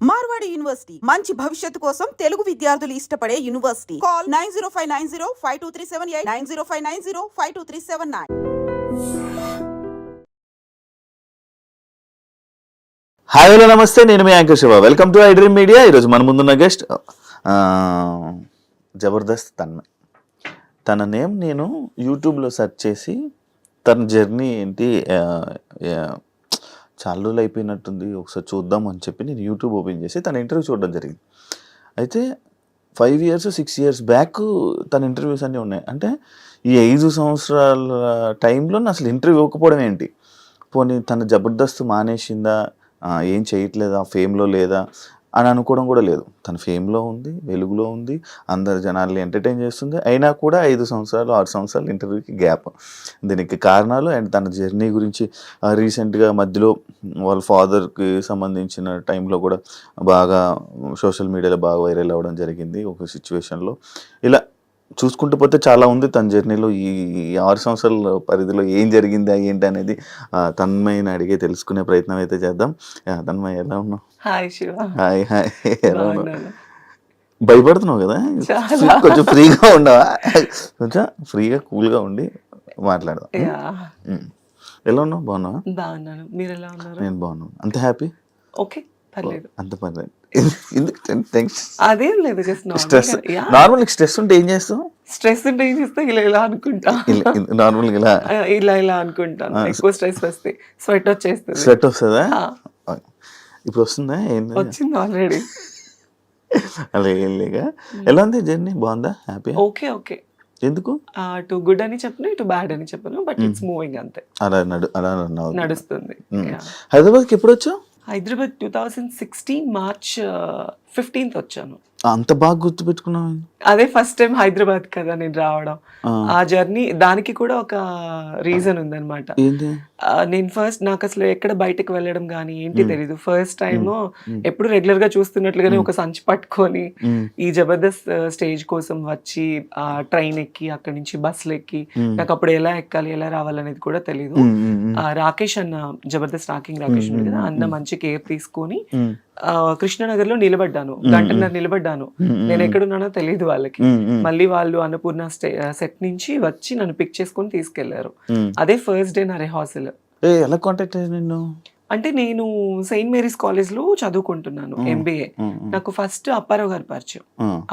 Marwadi university మంచి భవిష్యత్తు కోసం తెలుగు విద్యార్థులు ఇష్టపడే university. Call 9059052378 9059052379. Hi hello namaste, నేను మీ anchor Shiva. Welcome to I dream media. ఈరోజు మన ముందున్న గెస్ట్ జబర్దస్త్ తన్మయ్. తన నేమ్ నేను యూట్యూబ్లో సెర్చ్ చేసి తన జర్నీ ఏంటి చాలా రోజులు అయిపోయినట్టుంది, ఒకసారి చూద్దాం అని చెప్పి నేను యూట్యూబ్ ఓపెన్ చేసి తన ఇంటర్వ్యూ చూడడం జరిగింది. అయితే 5 years 6 years బ్యాక్ తన ఇంటర్వ్యూస్ అన్నీ ఉన్నాయి. అంటే ఈ 5 సంవత్సరాల టైంలో అసలు ఇంటర్వ్యూ ఇవ్వకపోవడం ఏంటి, పోనీ తన జబర్దస్త్ మానేసిందా, ఏం చేయట్లేదా, ఫేమ్లో లేదా అని అనుకోవడం కూడా లేదు. తన ఫేమ్లో ఉంది, వెలుగులో ఉంది, అందరు జనాల్ని ఎంటర్టైన్ చేస్తుంది. అయినా కూడా 5 సంవత్సరాలు 6 సంవత్సరాలు ఇంటర్వ్యూకి గ్యాప్. దీనికి కారణాలు అండ్ తన జర్నీ గురించి రీసెంట్గా మధ్యలో వాళ్ళ ఫాదర్కి సంబంధించిన టైంలో కూడా బాగా సోషల్ మీడియాలో బాగా వైరల్ అవ్వడం జరిగింది ఒక సిచ్యువేషన్లో. ఇలా చూసుకుంటూ పోతే చాలా ఉంది తన జర్నీలో. ఈ 6 సంవత్సరాల పరిధిలో ఏం జరిగిందా ఏంటి అనేది తన్మయ్యని అడిగే తెలుసుకునే ప్రయత్నం అయితే చేద్దాం. తన్మయ్య, ఎలా ఉన్నావు? హాయ్ శివ. హాయ్ హాయ్, ఎలా ఉన్నావు? భయపడుతున్నావు కదా, కొంచెం ఫ్రీగా ఉండవా? కొంచెం ఫ్రీగా కూల్గా ఉండి మాట్లాడదాం. ఎలా ఉన్నావు? బాగున్నావా? బాగున్నాను, మీరు ఎలా ఉన్నారు? నేను బాగున్నాను. అంత హ్యాపీ? ఓకే, పర్లేదు. అంత పర్లేదు. అదేం లేదు, జస్ట్ స్ట్రెస్. నార్మల్ స్ట్రెస్ ఉంటే ఏం చేస్తావు? స్ట్రెస్ ఉంటే ఏం చేస్తా, ఇలా ఇలా అనుకుంటా. నార్మల్ ఇలా ఇలా అనుకుంటాను. ఎక్కువ స్ట్రెస్ వస్తే స్వెట్ వచ్చేస్తుంది. స్వెట్ వస్తుందా? ఇప్పుడు వస్తుందా? వచ్చింది ఆల్రెడీ. అలా ఏం లేక. ఎలా ఉంది జర్నీ? బాగుందా? హ్యాపీ? Okay okay. ఎందుకు? టు గుడ్ అని చెప్పను, ఇటు బ్యాడ్ అని చెప్పను, బట్ ఇట్స్ మూవింగ్ అంతే. అలా నడుస్తుంది. హైదరాబాద్కి ఎప్పుడు వచ్చావు? హైదరాబాద్ 2016 March 15th వచ్చాను. అంత బాగా గుర్తు పెట్టుకున్నావు? అదే ఫస్ట్ టైం హైదరాబాద్ కదా నేను రావడం. ఆ జర్నీ దానికి కూడా ఒక రీజన్ ఉందన్నమాట. నేను ఫస్ట్, నాకు అసలు ఎక్కడ బయటకు వెళ్ళడం కానీ ఏంటి తెలీదు. ఫస్ట్ టైం ఎప్పుడు రెగ్యులర్ గా చూస్తున్నట్లుగానే ఒక సంచి పట్టుకొని ఈ జబర్దస్త్ స్టేజ్ కోసం వచ్చి ట్రైన్ ఎక్కి అక్కడి నుంచి బస్సులు ఎక్కి, నాకు అప్పుడు ఎలా ఎక్కాలి ఎలా రావాలనేది కూడా తెలీదు. రాకేష్ అన్న, జబర్దస్త్ రాకేష్ ఉంది కదా, అన్న మంచి కేర్ తీసుకొని కృష్ణనగర్ లో నిలబడ్డాను. గంటన్నర నిలబడ్డాను. నేను ఎక్కడున్నానో తెలియదు వాళ్ళకి. మళ్ళీ వాళ్ళు అన్నపూర్ణ సెట్ నుంచి వచ్చి నన్ను పిక్ చేసుకొని తీసుకెళ్లారు. అదే ఫస్ట్ డే నా రిహార్సల్. ఎలా కాంటాక్ట్ అయ్యాను నిన్ను? అంటే నేను సెయింట్ మేరీస్ కాలేజ్ లో చదువుకుంటున్నాను MBA. నాకు ఫస్ట్ అప్పారావు గారు పరిచయం.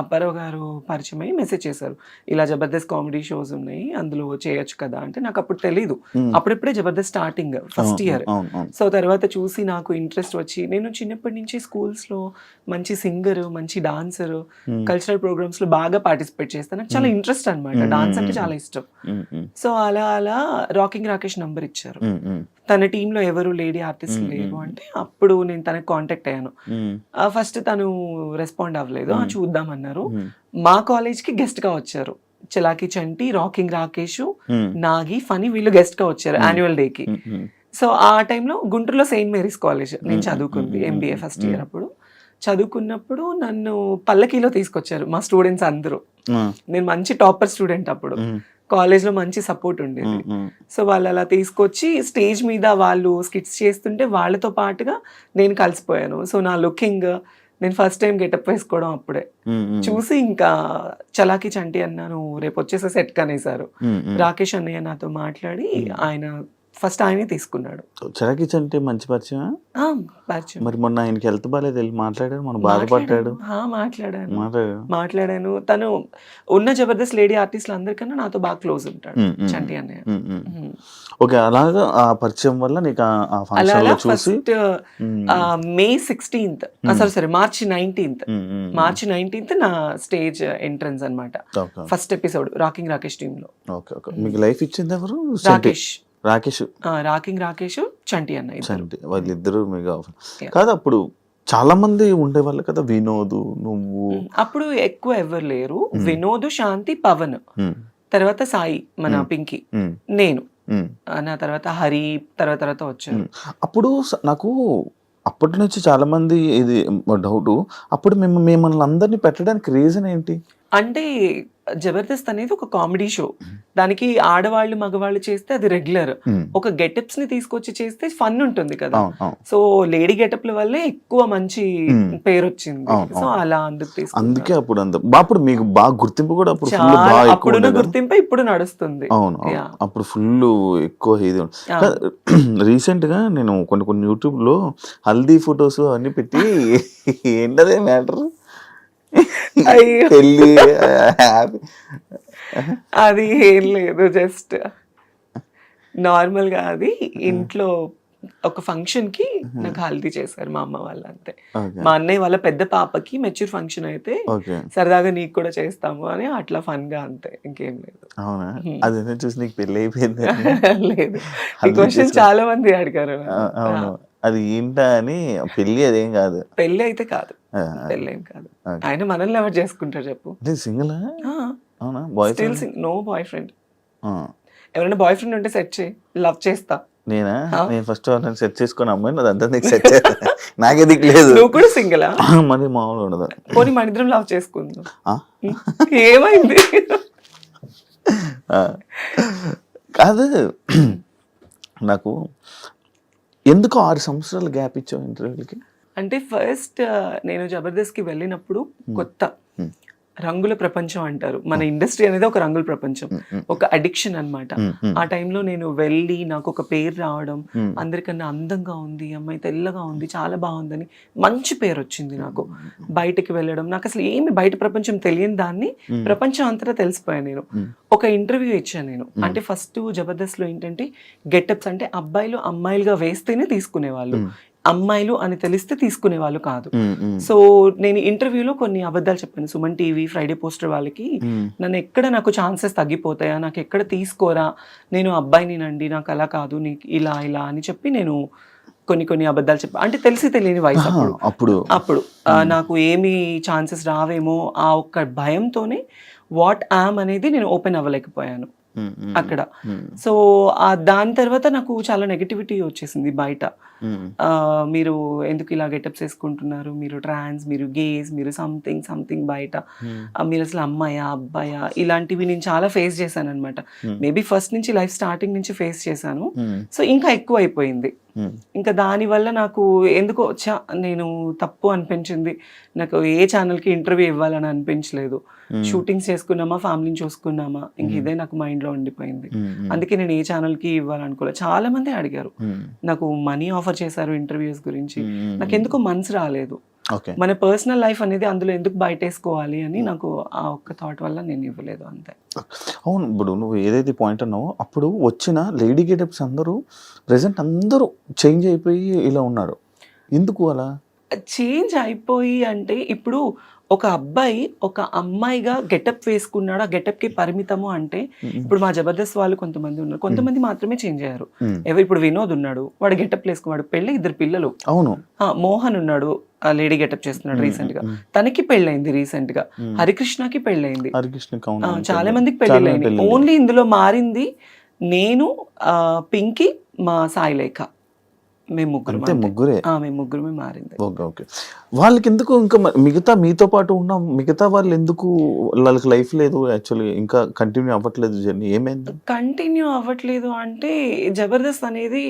అప్పారావు గారు పరిచయం అయ్యి మెసేజ్ చేశారు, ఇలా జబర్దస్త్ కామెడీ షోస్ ఉన్నాయి, అందులో చేయొచ్చు కదా అంటే. నాకు అప్పుడు తెలీదు, అప్పుడప్పుడే Jabardasth starting first year. So తర్వాత చూసి నాకు ఇంట్రెస్ట్ వచ్చి, నేను చిన్నప్పటి నుంచి స్కూల్స్ లో మంచి సింగర్, మంచి డాన్సర్, కల్చరల్ ప్రోగ్రామ్స్ లో బాగా పార్టిసిపేట్ చేస్తాను. నాకు చాలా ఇంట్రెస్ట్ అనమాట, డాన్స్ అంటే చాలా ఇష్టం. సో అలా అలా రాకింగ్ రాకేష్ నంబర్ ఇచ్చారు. తన టీంలో ఎవరు లేడీ ఆర్టిస్ట్ లేరు అంటే అప్పుడు నేను తనకి కాంటాక్ట్ అయ్యాను. ఫస్ట్ తను రెస్పాండ్ అవ్వలేదు, చూద్దామన్నారు. మా కాలేజ్ కి గెస్ట్ గా వచ్చారు చలాకి చంటి, రాకింగ్ రాకేష్, నాగి, ఫనీ, వీళ్ళు గెస్ట్ గా వచ్చారు యాన్యువల్ డే కి. సో ఆ టైంలో గుంటూరులో సెయింట్ మేరీస్ కాలేజ్ నేను చదువుకుంది, MBA ఫస్ట్ ఇయర్. అప్పుడు చదువుకున్నప్పుడు నన్ను పల్లకీలో తీసుకొచ్చారు మా స్టూడెంట్స్ అందరూ. నేను మంచి టాపర్ స్టూడెంట్ అప్పుడు, కాలేజ్ లో మంచి సపోర్ట్ ఉండేది. సో వాళ్ళు అలా తీసుకొచ్చి స్టేజ్ మీద వాళ్ళు స్కిట్స్ చేస్తుంటే వాళ్ళతో పాటుగా నేను కలిసిపోయాను. సో నా లుకింగ్, నేను ఫస్ట్ టైం గెటప్ వేసుకోవడం అప్పుడే చూసి ఇంకా చలాకి చంటి అన్నాను రేపు వచ్చేసే సెట్ కనేసారు. రాకేష్ అన్నయ్య నాతో మాట్లాడి ఆయన ఫస్ట్ ఆయనే తీసుకున్నాడు. చలాకి చంటి మంచి పరిచయం. మరి మొన్న ఆయనకి హెల్త్ బాగాలేదు, వెళ్ళి మాట్లాడాడు, మనం బాధపడ్డాడు. మాట్లాడాను. తను ఉన్న జబర్దస్త్ లేడీ ఆర్టిస్టులు అందరికన్నా నాతో బాగా క్లోజ్ ఉంటాడు చంటి అన్నయ్య. ఓకే, అలాగా ఆ పరిచయం వల్ల నీకు ఆ ఫంక్షన్ లో చూసి May 16th, sorry March 19th నా స్టేజ్ ఎంట్రన్స్ అన్నమాట. First episode rocking Rakesh team లో. Okay okay. మీకు లైఫ్ ఇచ్చింది ఎవరు? రాకింగ్ రాకేష్, చంటి అన్న, చంటి, వాళ్ళిద్దరు మీకు కాదు. అప్పుడు చాలా మంది ఉండేవాళ్ళు కదా, వినోద్, నువ్వు. అప్పుడు ఎక్కువ ఎవరు లేరు, వినోద్, శాంతి, పవన్, తర్వాత సాయి మన పింకీ, నేను, నా తర్వాత హరి తర్వాత వచ్చారు. అప్పుడు నాకు అప్పటి నుంచి చాలా మంది ఇది డౌట్, అప్పుడు మిమ్మల్ని అందరినీ పెట్టడానికి రీజన్ ఏంటి? అంటే జబర్దస్త్ అనేది ఒక కామెడీ షో. దానికి ఆడవాళ్ళు మగవాళ్ళు చేస్తే అది రెగ్యులర్. ఒక గెటప్స్ ని తీసుకొచ్చి చేస్తే ఫన్ ఉంటుంది కదా. సో లేడీ గెటప్ల వల్లే ఎక్కువ మంచి పేరు వచ్చింది. సో అలా అందుకు తీసుకు అందుకే అప్పుడు మీకు బాగా గుర్తింపు కూడా అప్పుడు full బాగా ఎక్కువ అప్పుడున్న ఉండేది. గుర్తింపు ఇప్పుడు నడుస్తుంది. అవును అప్పుడు ఫుల్ ఎక్కువ ఇది రీసెంట్ గా నేను కొన్ని యూట్యూబ్ లో హల్దీ ఫొటోస్ అన్ని పెట్టి ఏంటదే మ్యాటర్ అయ్యో. పెళ్ళి అది ఏం లేదు, జస్ట్ నార్మల్ గా అది ఇంట్లో ఒక ఫంక్షన్ కి నాకు హల్దీ చేశారు మా అమ్మ వాళ్ళు, అంతే. మా అన్నయ్య వాళ్ళ పెద్ద పాపకి మెచ్యూర్ ఫంక్షన్ అయితే ఓకే సరదాగా నీకు కూడా చేస్తాము అని అట్లా ఫన్ గా, అంతే, ఇంకేం లేదు. అవునా అదే చూసి నీకు పెళ్ళి అయిపోయింది లేదు, ఈ క్వశ్చన్ చాలా మంది అడిగారు. అవును అది ఏంటా అని. పెళ్ళి అదేం కాదు, పెళ్ళి అయితే కాదు, పెళ్ళి ఏం కాదు. ఆయన మనల్ని ఎవరు చేసుకుంటారు చెప్పు. సింగిల్ అవునా boy still no boyfriend. ఎవరైనా బాయ్ ఫ్రెండ్ ఉంటే సెట్ చేయి, లవ్ చేస్తా. నేనా నేను ఫస్ట్ సెట్ చేసుకుని అమ్మాయి అదంతా నీకు సెట్ చేస్తా. నాకే దిక్కు లేదు. నువ్వు కూడా సింగిలా? మరి మామూలు ఉండదు. పోనీ మన ఇద్దరం లవ్ చేసుకుందాం. ఏమైంది? కాదు నాకు ఎందుకు 6 సంవత్సరాలు గ్యాప్ ఇచ్చావు ఇంటర్వ్యూలకి? అంటే ఫస్ట్ నేను జబర్దస్త్కి వెళ్ళినప్పుడు కొత్త రంగుల ప్రపంచం అంటారు. మన ఇండస్ట్రీ అనేది ఒక రంగుల ప్రపంచం, ఒక అడిక్షన్ అన్నమాట. ఆ టైంలో నేను వెళ్ళి నాకు ఒక పేరు రావడం, అందరికన్నా అందంగా ఉంది అమ్మాయి, తెల్లగా ఉంది, చాలా బాగుందని మంచి పేరు వచ్చింది నాకు. బయటకి వెళ్ళడం, నాకు అసలు ఏమి బయట ప్రపంచం తెలియని దాన్ని ప్రపంచం అంతటా తెలిసిపోయాను నేను. ఒక ఇంటర్వ్యూ ఇచ్చాను నేను. అంటే ఫస్ట్ జబర్దస్త్లో ఏంటంటే గెటప్స్ అంటే అబ్బాయిలు అమ్మాయిలుగా వేస్తేనే తీసుకునేవాళ్ళు, అమ్మాయిలు అని తెలిస్తే తీసుకునే వాళ్ళు కాదు. సో నేను ఇంటర్వ్యూలో కొన్ని అబద్ధాలు చెప్పాను. సుమన్ టీవీ, ఫ్రైడే పోస్టర్ వాళ్ళకి నన్ను ఎక్కడ నాకు ఛాన్సెస్ తగ్గిపోతాయా, నాకు ఎక్కడ తీసుకోరా, నేను అబ్బాయినినండి, నాకు అలా కాదు, నీకు ఇలా ఇలా అని చెప్పి నేను కొన్ని అబద్ధాలు చెప్పాను. అంటే తెలిసి తెలియని వయసు అప్పుడు నాకు ఏమి ఛాన్సెస్ రావేమో ఆ ఒక్క భయంతోనే వాట్ యామ్ అనేది నేను ఓపెన్ అవ్వలేకపోయాను అక్కడ. సో దాని తర్వాత నాకు చాలా నెగటివిటీ వచ్చేసింది బయట. మీరు ఎందుకు ఇలా గెటప్స్ వేసుకుంటున్నారు, మీరు ట్రాన్స్, మీరు గేస్, మీరు సంథింగ్ బయట, మీరు అసలు అమ్మాయా అబ్బాయా, ఇలాంటివి నేను చాలా ఫేస్ చేశాను అనమాట. మేబీ ఫస్ట్ నుంచి లైఫ్ స్టార్టింగ్ నుంచి ఫేస్ చేశాను. సో ఇంకా ఎక్కువ అయిపోయింది. ఇంకా దానివల్ల నాకు ఎందుకో నేను తప్పు అనిపించింది. నాకు ఏ ఛానల్కి ఇంటర్వ్యూ ఇవ్వాలని అనిపించలేదు. షూటింగ్స్ చేసుకున్నామా, ఫ్యామిలీని చూసుకున్నామా, ఇంక ఇదే నాకు మైండ్లో ఉండిపోయింది. అందుకే నేను ఏ ఛానల్కి ఇవ్వాలనుకోలేదు. చాలా మంది అడిగారు, నాకు మనీ ఆఫర్ చేశారు ఇంటర్వ్యూస్ గురించి, నాకు ఎందుకో మనసు రాలేదు. మన పర్సనల్ లైఫ్ అనేది అందులో ఎందుకు బయటేసుకోవాలి అని నాకు ఆ ఒక్క థాట్ వల్ల నేను ఇవ్వలేదు, అంతే. అవును, ఇప్పుడు నువ్వు ఏదైతే పాయింట్ అన్నావో అప్పుడు వచ్చిన లేడీ గెటప్స్ అందరూ ప్రెసెంట్ అందరూ చేంజ్ అయిపోయి ఇలా ఉన్నారు. ఎందుకు అలా చేంజ్ అయిపోయి అంటే, ఇప్పుడు ఒక అబ్బాయి ఒక అమ్మాయిగా గెటప్ వేసుకున్నాడు, ఆ గెటప్ కి పరిమితము అంటే, ఇప్పుడు మా జబర్దస్త్ వాళ్ళు కొంతమంది ఉన్నారు, కొంతమంది మాత్రమే చేంజ్ అయ్యారు. ఇప్పుడు వినోద్ ఉన్నాడు, వాడు గెటప్ వేసుకున్నాడు, పెళ్ళి 2 పిల్లలు. అవును. మోహన్ ఉన్నాడు, లేడీ గెటప్ చేస్తున్నాడు రీసెంట్ గా, తనకి పెళ్ళైంది రీసెంట్ గా. హరికృష్ణకి పెళ్ళైంది, చాలా మందికి పెళ్ళైంది. ఓన్లీ ఇందులో మారింది నేను, పింకీ, మా సాయిలేఖ, మేము ముగ్గురమే మారింది. వాళ్ళకి ఎందుకు ఇంకా మిగతా మీతో పాటు ఉన్న మిగతా వాళ్ళు ఎందుకు వాళ్ళకి లైఫ్ లేదు, యాక్చువల్లీ ఇంకా కంటిన్యూ అవ్వట్లేదు జర్నీ? ఏమైంది కంటిన్యూ అవ్వట్లేదు అంటే, జబర్దస్త్ అనేది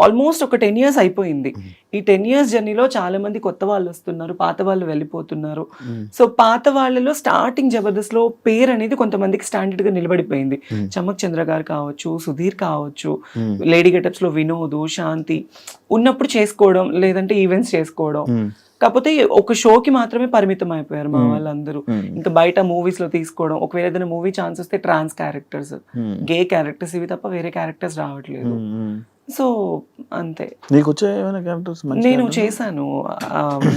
ఆల్మోస్ట్ ఒక 10 years అయిపోయింది. ఈ 10 years జర్నీలో చాలా మంది కొత్త వాళ్ళు వస్తున్నారు, పాత వాళ్ళు వెళ్ళిపోతున్నారు. సో పాత వాళ్ళలో స్టార్టింగ్ జబర్దస్త్ లో పేరు అనేది కొంతమందికి స్టాండర్డ్ గా నిలబడిపోయింది. చమ్మక్ చంద్ర గారు కావచ్చు, సుధీర్ కావచ్చు, లేడీ గెటప్స్ లో వినోద్, శాంతి ఉన్నప్పుడు చేసుకోవడం, లేదంటే ఈవెంట్స్ చేసుకోవడం. కాకపోతే ఒక షోకి మాత్రమే పరిమితం అయిపోయారు మా వాళ్ళందరూ. ఇంకా బయట మూవీస్ లో తీసుకోవడం, ఒకవేళ ఏదైనా మూవీ ఛాన్స్ వస్తే ట్రాన్స్ క్యారెక్టర్స్, గే క్యారెక్టర్స్, ఇవి తప్ప వేరే క్యారెక్టర్స్ రావట్లేదు. సో అంతే. నీకు వచ్చే ఏమైనా క్యారెక్టర్స్? నేను చేశాను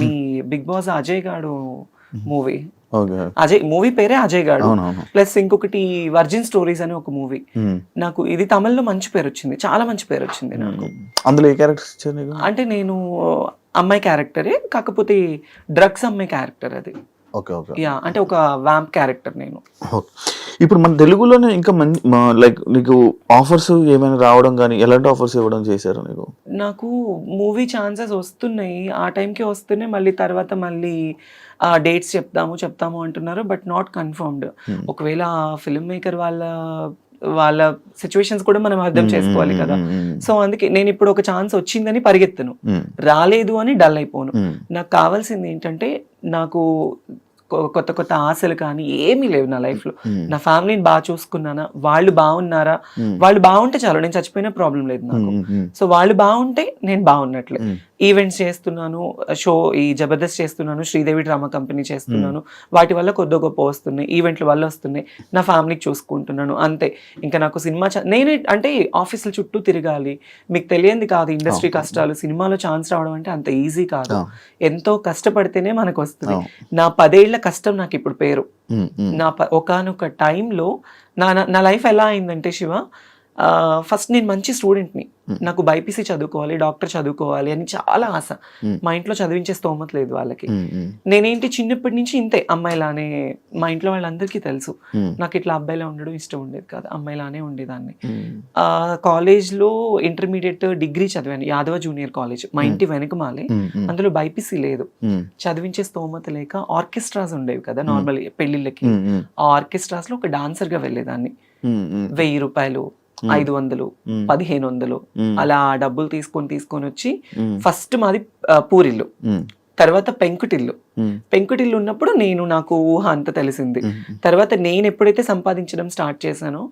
మీ బిగ్ బాస్ అజయ్ గాడు మూవీ. అజయ్ మూవీ పేరే అజయ్ గాడు, ప్లస్ ఇంకొకటి వర్జిన్ స్టోరీస్ అని ఒక మూవీ. నాకు ఇది తమిళ్లో మంచి పేరు వచ్చింది, చాలా మంచి పేరు వచ్చింది నాకు. అందులో ఏ క్యారెక్టర్స్ ఇచ్చారు? అంటే నేను అమ్మాయి క్యారెక్టరే, కాకపోతే డ్రగ్స్ అమ్మాయి క్యారెక్టర్ అది. Okay okay. యా అంటే ఒక వ్యాంప్ క్యారెక్టర్ నేను. ఓకే. ఇప్పుడు మన తెలుగులోనే ఇంకా లైక్ నీకు ఆఫర్స్ ఏమైనా రావడం కానీ ఎలాంటి ఆఫర్స్ ఇవ్వడం చేశారు నీకు? నాకు మూవీ ఛాన్సెస్ వస్తున్నాయి, ఆ టైంకి వస్తున్నాయి, మళ్ళీ తర్వాత మళ్ళీ డేట్స్ చెప్తాము అంటున్నారు, బట్ నాట్ కన్ఫర్మ్డ్. ఒకవేళ ఫిల్మ్ మేకర్ వాళ్ళ సిచ్యువేషన్స్ కూడా మనం అర్థం చేసుకోవాలి కదా. సో అందుకే నేను ఇప్పుడు ఒక ఛాన్స్ వచ్చిందని పరిగెత్తను, రాలేదు అని డల్ అయిపోను. నాకు కావాల్సింది ఏంటంటే, నాకు కొత్త కొత్త ఆశలు కానీ ఏమీ లేవు నా లైఫ్ లో. నా ఫ్యామిలీని బాగా చూసుకున్నానా, వాళ్ళు బాగున్నారా, వాళ్ళు బాగుంటే చాలు, నేను చచ్చిపోయినా ప్రాబ్లం లేదు నాకు. సో వాళ్ళు బాగుంటే నేను బాగున్నట్లే. ఈవెంట్స్ చేస్తున్నాను, ఈ జబర్దస్త్ చేస్తున్నాను, శ్రీదేవి డ్రామా కంపెనీ చేస్తున్నాను, వాటి వల్ల కొద్ది గొప్ప వస్తున్నాయి, ఈవెంట్ల వల్ల వస్తున్నాయి, నా ఫ్యామిలీకి చూసుకుంటున్నాను, అంతే. ఇంకా నాకు సినిమా నేను అంటే ఆఫీసుల చుట్టూ తిరగాలి, మీకు తెలియంది కాదు ఇండస్ట్రీ కష్టాలు. సినిమాలో ఛాన్స్ రావడం అంటే అంత ఈజీ కాదు, ఎంతో కష్టపడితేనే మనకు వస్తుంది. నా 10 ఏళ్ల కష్టం నాకు ఇప్పుడు పేరు. నా ఒకానొక టైంలో నా లైఫ్ ఎలా అయిందంటే శివ, ఫస్ట్ నేను మంచి స్టూడెంట్ని, నాకు బైపీసీ చదువుకోవాలి, డాక్టర్ చదువుకోవాలి అని చాలా ఆశ. మా ఇంట్లో చదివించే స్తోమత లేదు వాళ్ళకి. నేనేంటి చిన్నప్పటి నుంచి ఇంతే, అమ్మాయిలానే. మా ఇంట్లో వాళ్ళందరికీ తెలుసు నాకు ఇట్లా అబ్బాయిలా ఉండడం ఇష్టం ఉండేది కాదు, అమ్మాయిలానే ఉండేదాన్ని. కాలేజ్లో ఇంటర్మీడియట్ డిగ్రీ చదివాను యాదవ జూనియర్ కాలేజ్, మా ఇంటి వెనకమాలే. అందులో బైపీసీ లేదు, చదివించే స్తోమత లేక ఆర్కెస్ట్రాస్ ఉండేవి కదా నార్మల్ పెళ్లిళ్ళకి. ఆ ఆర్కెస్ట్రాస్ లో ఒక డాన్సర్ గా వెళ్ళేదాన్ని. 1000 రూపాయలు, 500, 1500 అలా డబ్బులు తీసుకొని వచ్చి, ఫస్ట్ మాది పూరిల్లు, తర్వాత పెంకుటిల్లు ఉన్నప్పుడు నాకు ఊహ అంత తెలిసింది. తర్వాత నేను ఎప్పుడైతే సంపాదించడం స్టార్ట్ చేశానో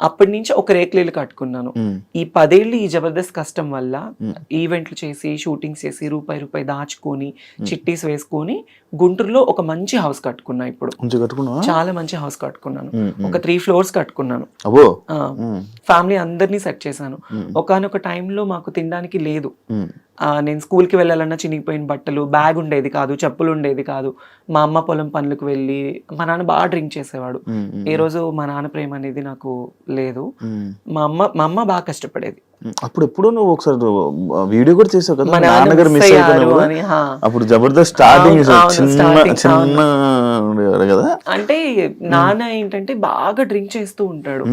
అప్పటి నుంచి ఒక రేకులు కట్టుకున్నాను. ఈ 10 ఏళ్ళు ఈ జబర్దస్త్ కష్టం వల్ల ఈవెంట్లు చేసి, షూటింగ్స్ చేసి, రూపాయి దాచుకొని, చిట్టీస్ వేసుకొని గుంటూరులో ఒక మంచి హౌస్ కట్టుకున్నా. ఇప్పుడు చాలా మంచి హౌస్ కట్టుకున్నాను, ఒక 3 floors కట్టుకున్నాను. ఫ్యామిలీ అందరినీ సెట్ చేశాను. ఒకానొక టైంలో మాకు తినడానికి లేదు. నేను స్కూల్కి వెళ్ళాలన్నా చినిగిపోయిన బట్టలు, బ్యాగ్ ఉండేది కాదు, చెప్పులు ఉండేది కాదు. మా అమ్మ పొలం పనులకు వెళ్ళి, మా నాన్న బాగా డ్రింక్ చేసేవాడు. ఏ రోజు మా నాన్న ప్రేమ అనేది నాకు లేదు. మా అమ్మ బాగా కష్టపడేది. అప్పుడు ఎప్పుడు నువ్వు ఒకసారి వీడియో కూడా చేసావు కదా, నాన్నగారు మిస్ అయిపోయినారు అప్పుడు జబర్దస్త్ స్టార్టింగ్ కదా. అంటే నాన్న ఏంటంటే బాగా డ్రింక్ చేస్తూ ఉంటాడు.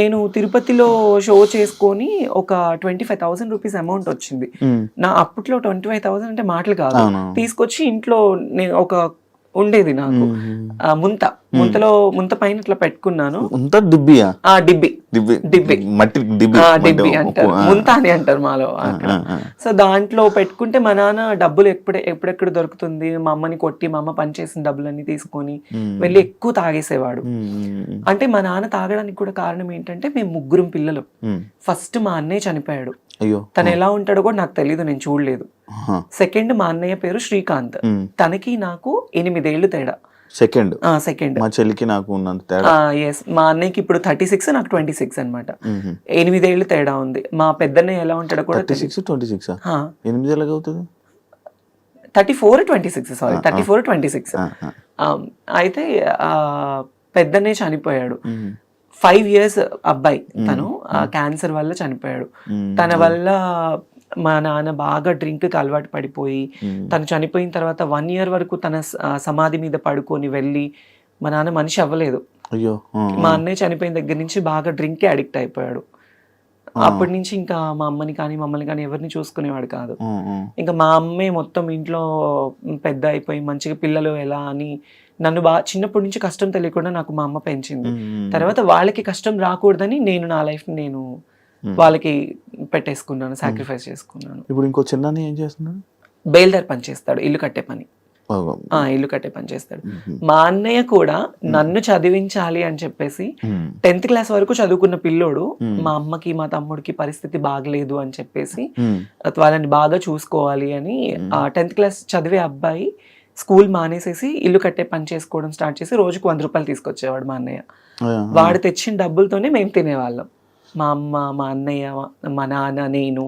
నేను తిరుపతిలో షో చేసుకొని ఒక 25,000 రూపీస్ అమౌంట్ వచ్చింది. నా అప్పట్లో 25,000 అంటే మాటలు కాదు. తీసుకొచ్చి ఇంట్లో నేను ఒక ఉండేది నాకు ముంత పైన ఇట్లా పెట్టుకున్నాను. డిబ్బి అంటారు, ముంత అని అంటారు మాలో అక్కడ. సో దాంట్లో పెట్టుకుంటే మా నాన్న డబ్బులు ఎప్పుడెక్కడ దొరుకుతుంది, మా అమ్మని కొట్టి, మా అమ్మ పనిచేసిన డబ్బులన్నీ తీసుకొని వెళ్ళి ఎక్కువ తాగేసేవాడు. అంటే మా నాన్న తాగడానికి కూడా కారణం ఏంటంటే, మేము 3 పిల్లలు. ఫస్ట్ మా అన్నయ్య చనిపోయాడు, తను ఎలా ఉంటాడో కూడా నాకు తెలీదు, నేను చూడలేదు. సెకండ్ మా అన్నయ్య పేరు శ్రీకాంత్, తనకి నాకు 8 ఏళ్ళు తేడా. సెకండ్ మా చెల్లికి నాకు ఉన్నంత తేడా. మా అన్నయ్యకి ఇప్పుడు 36, నాకు 26 అనమాట. 8 ఏళ్ళు తేడా ఉంది. మా పెద్దన్నయ్య ఎలా ఉంటాడో కూడా 34-26 అయితే పెద్దన్నయ్య చనిపోయాడు. 5 years అబ్బాయి, తను క్యాన్సర్ వల్ల చనిపోయాడు. తన వల్ల మా నాన్న బాగా డ్రింక్ కి అలవాటు పడిపోయి, తను చనిపోయిన తర్వాత 1 year వరకు తన సమాధి మీద పడుకొని వెళ్ళి, మా నాన్న మనిషి అవ్వలేదు. మా అన్నయ్య చనిపోయిన దగ్గర నుంచి బాగా డ్రింక్ కి అడిక్ట్ అయిపోయాడు. అప్పటి నుంచి ఇంకా మా అమ్మని కానీ మమ్మల్ని కానీ ఎవరిని చూసుకునేవాడు కాదు. ఇంకా మా అమ్మే మొత్తం ఇంట్లో పెద్ద అయిపోయి మంచిగా పిల్లలు ఎలా అని నన్ను చిన్నప్పటి నుంచి కష్టం తెలియకుండా నాకు మా అమ్మ పెంచింది. తర్వాత వాళ్ళకి కష్టం రాకూడదని నేను నా లైఫ్ నేను వాళ్ళకి పెట్టేసుకున్నాను, సాక్రిఫైస్ చేసుకున్నాను. ఇప్పుడు ఇంకో చిన్న ఏం చేస్తున్నాడు? బేల్దార్ పని చేస్తాడు, ఇల్లు కట్టే పని చేస్తాడు. మా అన్నయ్య కూడా నన్ను చదివించాలి అని చెప్పేసి 10th class వరకు చదువుకున్న పిల్లోడు, మా అమ్మకి మా తమ్ముడికి పరిస్థితి బాగలేదు అని చెప్పేసి వాళ్ళని బాగా చూసుకోవాలి అని 10th class చదివే అబ్బాయి స్కూల్ మానేసేసి ఇల్లు కట్టే పని చేసుకోవడం స్టార్ట్ చేసి రోజుకు 100 రూపాయలు తీసుకొచ్చేవాడు మా అన్నయ్య. వాడు తెచ్చిన డబ్బులతోనే మేము తినేవాళ్ళం, మా అమ్మ, మా అన్నయ్య, మా నాన్న, నేను,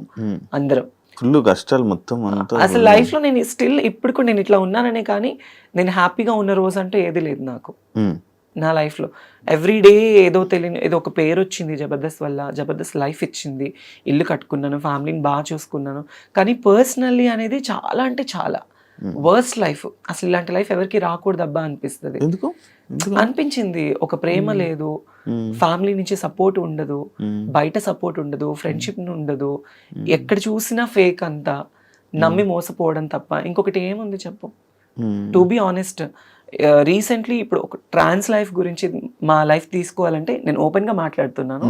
అందరం. ఫుల్ కష్టాలు మొత్తం. అసలు లైఫ్ లో నేను స్టిల్ ఇప్పుడు కూడా నేను ఇట్లా ఉన్నాననే కానీ నేను హ్యాపీగా ఉన్న రోజు అంటే ఏది లేదు నాకు. నా లైఫ్ లో ఎవ్రీ డే ఏదో తెలియని ఏదో ఒక పేరు వచ్చింది జబర్దస్త్ వల్ల, జబర్దస్త్ లైఫ్ ఇచ్చింది, ఇల్లు కట్టుకున్నాను, ఫ్యామిలీని బాగా చూసుకున్నాను. కానీ పర్సనల్లీ అనేది చాలా అంటే చాలా వర్స్ట్ లైఫ్. అసలు ఇలాంటి లైఫ్ ఎవరికి రాకూడదు అబ్బా అనిపిస్తుంది. ఎందుకు అనిపించింది. ఒక ప్రేమ లేదు, ఫ్యామిలీ నుంచి సపోర్ట్ ఉండదు, బయట సపోర్ట్ ఉండదు, ఫ్రెండ్షిప్ ఉండదు, ఎక్కడ చూసినా ఫేక్ అంతా, నమ్మి మోసపోవడం తప్ప ఇంకొకటి ఏముంది చెప్పు. టు బి ఆనెస్ట్, రీసెంట్లీ ఇప్పుడు ఒక ట్రాన్స్ లైఫ్ గురించి మా లైఫ్ తీసుకోవాలంటే నేను ఓపెన్ గా మాట్లాడుతున్నాను.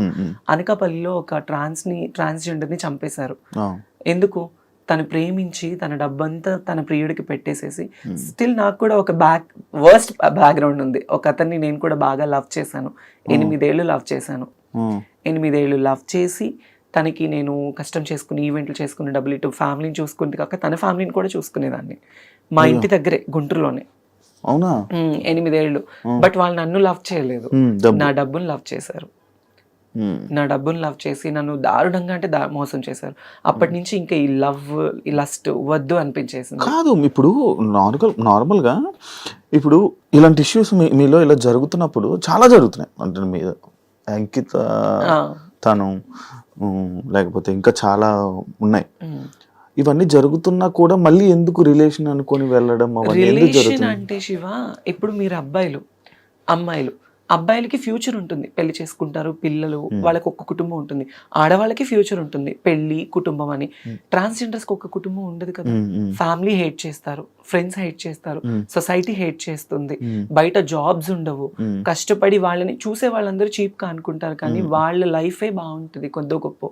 అనకాపల్లిలో ఒక ట్రాన్స్జెండర్ ని చంపేశారు. ఎందుకు? తను ప్రేమించి తన డబ్బంతా తన ప్రియుడికి పెట్టేసేసి, స్టిల్ నాకు కూడా ఒక వర్స్ట్ బ్యాక్గ్రౌండ్ ఉంది. ఒక అతన్ని నేను కూడా బాగా లవ్ చేశాను, 8 ఏళ్ళు లవ్ చేశాను. 8 ఏళ్ళు లవ్ చేసి తనకి నేను కష్టం చేసుకుని ఈవెంట్లు చేసుకుని డబ్బులు ఇటు ఫ్యామిలీని చూసుకుంటే కాక తన ఫ్యామిలీని కూడా చూసుకునేదాన్ని. మా ఇంటి దగ్గరే గుంటూరులోనే. అవునా? 8 ఏళ్ళు. బట్ వాళ్ళు నన్ను లవ్ చేయలేదు, నా డబ్బును లవ్ చేశారు. నా డబ్బును లవ్ చేసి నన్ను దారుణంగా అంటే మోసం చేశారు. అప్పటి నుంచి ఇంకా ఈ లవ్, ఈ లస్ట్ వద్దు అనిపించేసింది. కాదు, ఇప్పుడు నార్మల్గా ఇప్పుడు ఇలాంటి ఇష్యూస్ మీలో ఇలా జరుగుతున్నప్పుడు చాలా జరుగుతున్నాయి. అంటే మీద అంకిత, తను, లేకపోతే ఇంకా చాలా ఉన్నాయి. ఇవన్నీ జరుగుతున్నా కూడా మళ్ళీ ఎందుకు రిలేషన్ అనుకొని వెళ్ళడం? రిలేషన్ అంటే శివ, ఇప్పుడు మీరు అమ్మాయిలు, అబ్బాయిలకి ఫ్యూచర్ ఉంటుంది, పెళ్లి చేసుకుంటారు, పిల్లలు, వాళ్ళకి ఒక కుటుంబం ఉంటుంది. ఆడవాళ్ళకి ఫ్యూచర్ ఉంటుంది, పెళ్లి, కుటుంబం అని. ట్రాన్స్జెండర్స్కి ఒక కుటుంబం ఉండదు కదా. ఫ్యామిలీ హేట్ చేస్తారు, ఫ్రెండ్స్ హేట్ చేస్తారు, సొసైటీ హేట్ చేస్తుంది, బయట జాబ్స్ ఉండవు, కష్టపడి వాళ్ళని చూసే వాళ్ళందరూ చీప్ గా అనుకుంటారు, కానీ వాళ్ళ లైఫే బాగుంటుంది కొద్దో గొప్ప.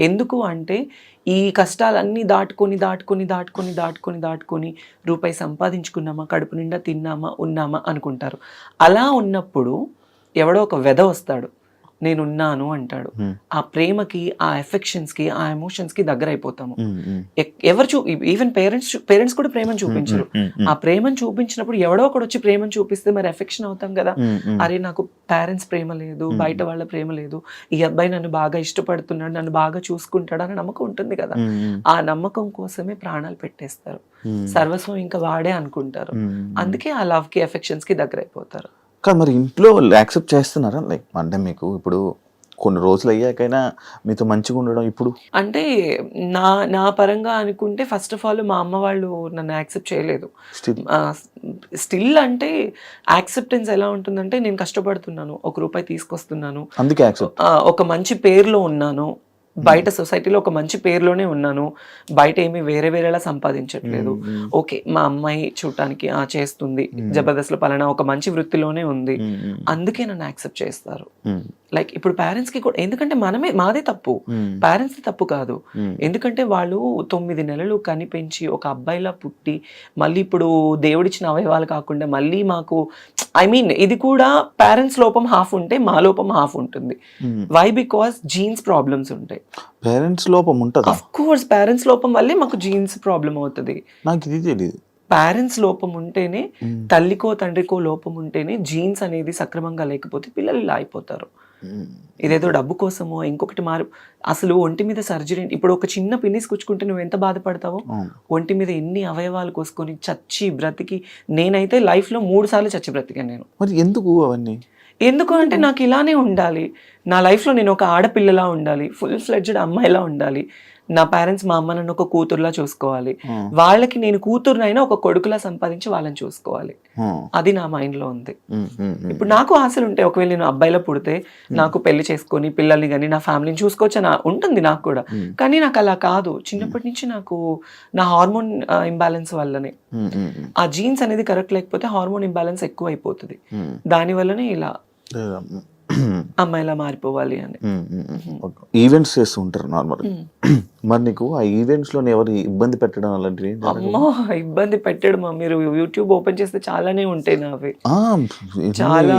ఎందుకు అంటే ఈ కష్టాలన్నీ దాటుకొని రూపాయి సంపాదించుకున్నామా, కడుపు నిండా తిన్నామా, ఉన్నామా అనుకుంటారు. అలా ఉన్నప్పుడు ఎవడో ఒక వెధ వస్తాడు, నేనున్నాను అంటాడు. ఆ ప్రేమకి, ఆ ఎఫెక్షన్స్ కి, ఆ ఎమోషన్స్ కి దగ్గర అయిపోతాము. ఈవెన్ పేరెంట్స్ కూడా ప్రేమను చూపించరు. ఆ ప్రేమను చూపించినప్పుడు ఎవడో ఒకడు వచ్చి ప్రేమను చూపిస్తే మరి ఎఫెక్షన్ అవుతాం కదా. అరే నాకు పేరెంట్స్ ప్రేమ లేదు, బయట వాళ్ళ ప్రేమ లేదు, ఈ అబ్బాయి నన్ను బాగా ఇష్టపడుతున్నాడు, నన్ను బాగా చూసుకుంటాడు అనే నమ్మకం ఉంటుంది కదా. ఆ నమ్మకం కోసమే ప్రాణాలు పెట్టేస్తారు, సర్వస్వం ఇంకా వాడే అనుకుంటారు. అందుకే ఆ లవ్ కి, ఎఫెక్షన్స్ కి దగ్గర అయిపోతారు. కానీ మరి ఇంట్లో యాక్సెప్ట్ చేస్తున్నారా? లైక్ అంటే మీకు ఇప్పుడు కొన్ని రోజులు అయ్యాకైనా మీతో మంచిగా ఉండడం ఇప్పుడు అంటే నా పరంగా అనుకుంటే ఫస్ట్ ఆఫ్ ఆల్ మా అమ్మ వాళ్ళు నన్ను యాక్సెప్ట్ చేయలేదు. స్టిల్ అంటే యాక్సెప్టెన్స్ ఎలా ఉంటుందంటే, నేను కష్టపడుతున్నాను, ₹1 తీసుకొస్తున్నాను, అందుకే ఒక మంచి పేరులో ఉన్నాను, బయట సొసైటీలో ఒక మంచి పేరులోనే ఉన్నాను, బయట ఏమి వేరేలా సంపాదించట్లేదు. ఓకే, మా అమ్మాయి చూడటానికి చేస్తుంది, జబర్దస్త్ లో పలానా ఒక మంచి వృత్తిలోనే ఉంది, అందుకే నన్ను యాక్సెప్ట్ చేస్తారు. లైక్ ఇప్పుడు పేరెంట్స్ కి కూడా, ఎందుకంటే మాదే తప్పు, పేరెంట్స్ తప్పు కాదు. ఎందుకంటే వాళ్ళు 9 నెలలు కనిపెంచి ఒక అబ్బాయిలా పుట్టి, మళ్ళీ ఇప్పుడు దేవుడిచ్చిన అవయవాలు కాకుండా మళ్ళీ మాకు ఇది కూడా పేరెంట్స్ లోపం హాఫ్ ఉంటే మా లోపం హాఫ్ ఉంటుంది. వై? బికాస్ జీన్స్ ప్రాబ్లమ్స్ ఉంటాయి. పేరెంట్స్ లోపం ఉంటుంది. ఆఫ్ కోర్స్ పేరెంట్స్ లోపం వల్లే మాకు జీన్స్ ప్రాబ్లం అవుతుంది. నాకు ఇది తెలియదు. పేరెంట్స్ లోపం ఉంటేనే, తల్లికో తండ్రికో లోపం ఉంటేనే జీన్స్ అనేది సక్రమంగా లేకపోతే పిల్లలు ఇలా అయిపోతారు. ఇదేదో డబ్బు కోసమో ఇంకొకటి అసలు ఒంటి మీద సర్జరీ, ఇప్పుడు ఒక చిన్న పిన్నిస్ కుచ్చుకుంటే నువ్వు ఎంత బాధపడతావో, ఒంటి మీద ఎన్ని అవయవాలు కోసుకొని చచ్చి బ్రతికి, నేనైతే లైఫ్ లో 3 సార్లు చచ్చి బ్రతికాను నేను. మరి ఎందుకు అవన్నీ? ఎందుకు అంటే నాకు ఇలానే ఉండాలి, నా లైఫ్లో నేను ఒక ఆడపిల్లలా ఉండాలి, ఫుల్ ఫ్లెడ్జ్డ్ అమ్మాయిలా ఉండాలి. నా పేరెంట్స్ మా అమ్మ నన్ను ఒక కూతురులా చూసుకోవాలి, వాళ్ళకి నేను కూతురునైనా ఒక కొడుకులా సంపాదించి వాళ్ళని చూసుకోవాలి. అది నా మైండ్ లో ఉంది. ఇప్పుడు నాకు ఆశలు ఉంటాయి, ఒకవేళ నేను అబ్బాయిలో పుడితే నాకు పెళ్లి చేసుకొని పిల్లల్ని కానీ నా ఫ్యామిలీని చూసుకోవచ్చు ఉంటుంది నాకు కూడా. కానీ నాకు అలా కాదు. చిన్నప్పటి నుంచి నాకు నా హార్మోన్ ఇంబ్యాలెన్స్ వల్లనే, ఆ జీన్స్ అనేది కరెక్ట్ లేకపోతే హార్మోన్ ఇంబ్యాలెన్స్ ఎక్కువ అయిపోతుంది. దాని వల్లనే ఇలా అమ్మాయిలా మారిపోవాలి అని. ఈవెంట్స్ చేస్తూ ఉంటారు నార్మల్. మరి నీకు ఆ ఈవెంట్స్ లో ఎవరు ఇబ్బంది పెట్టడం అలాంటివి? అమ్మో, ఇబ్బంది పెట్టడం, మీరు యూట్యూబ్ ఓపెన్ చేస్తే చాలానే ఉంటాయి నావి. చాలా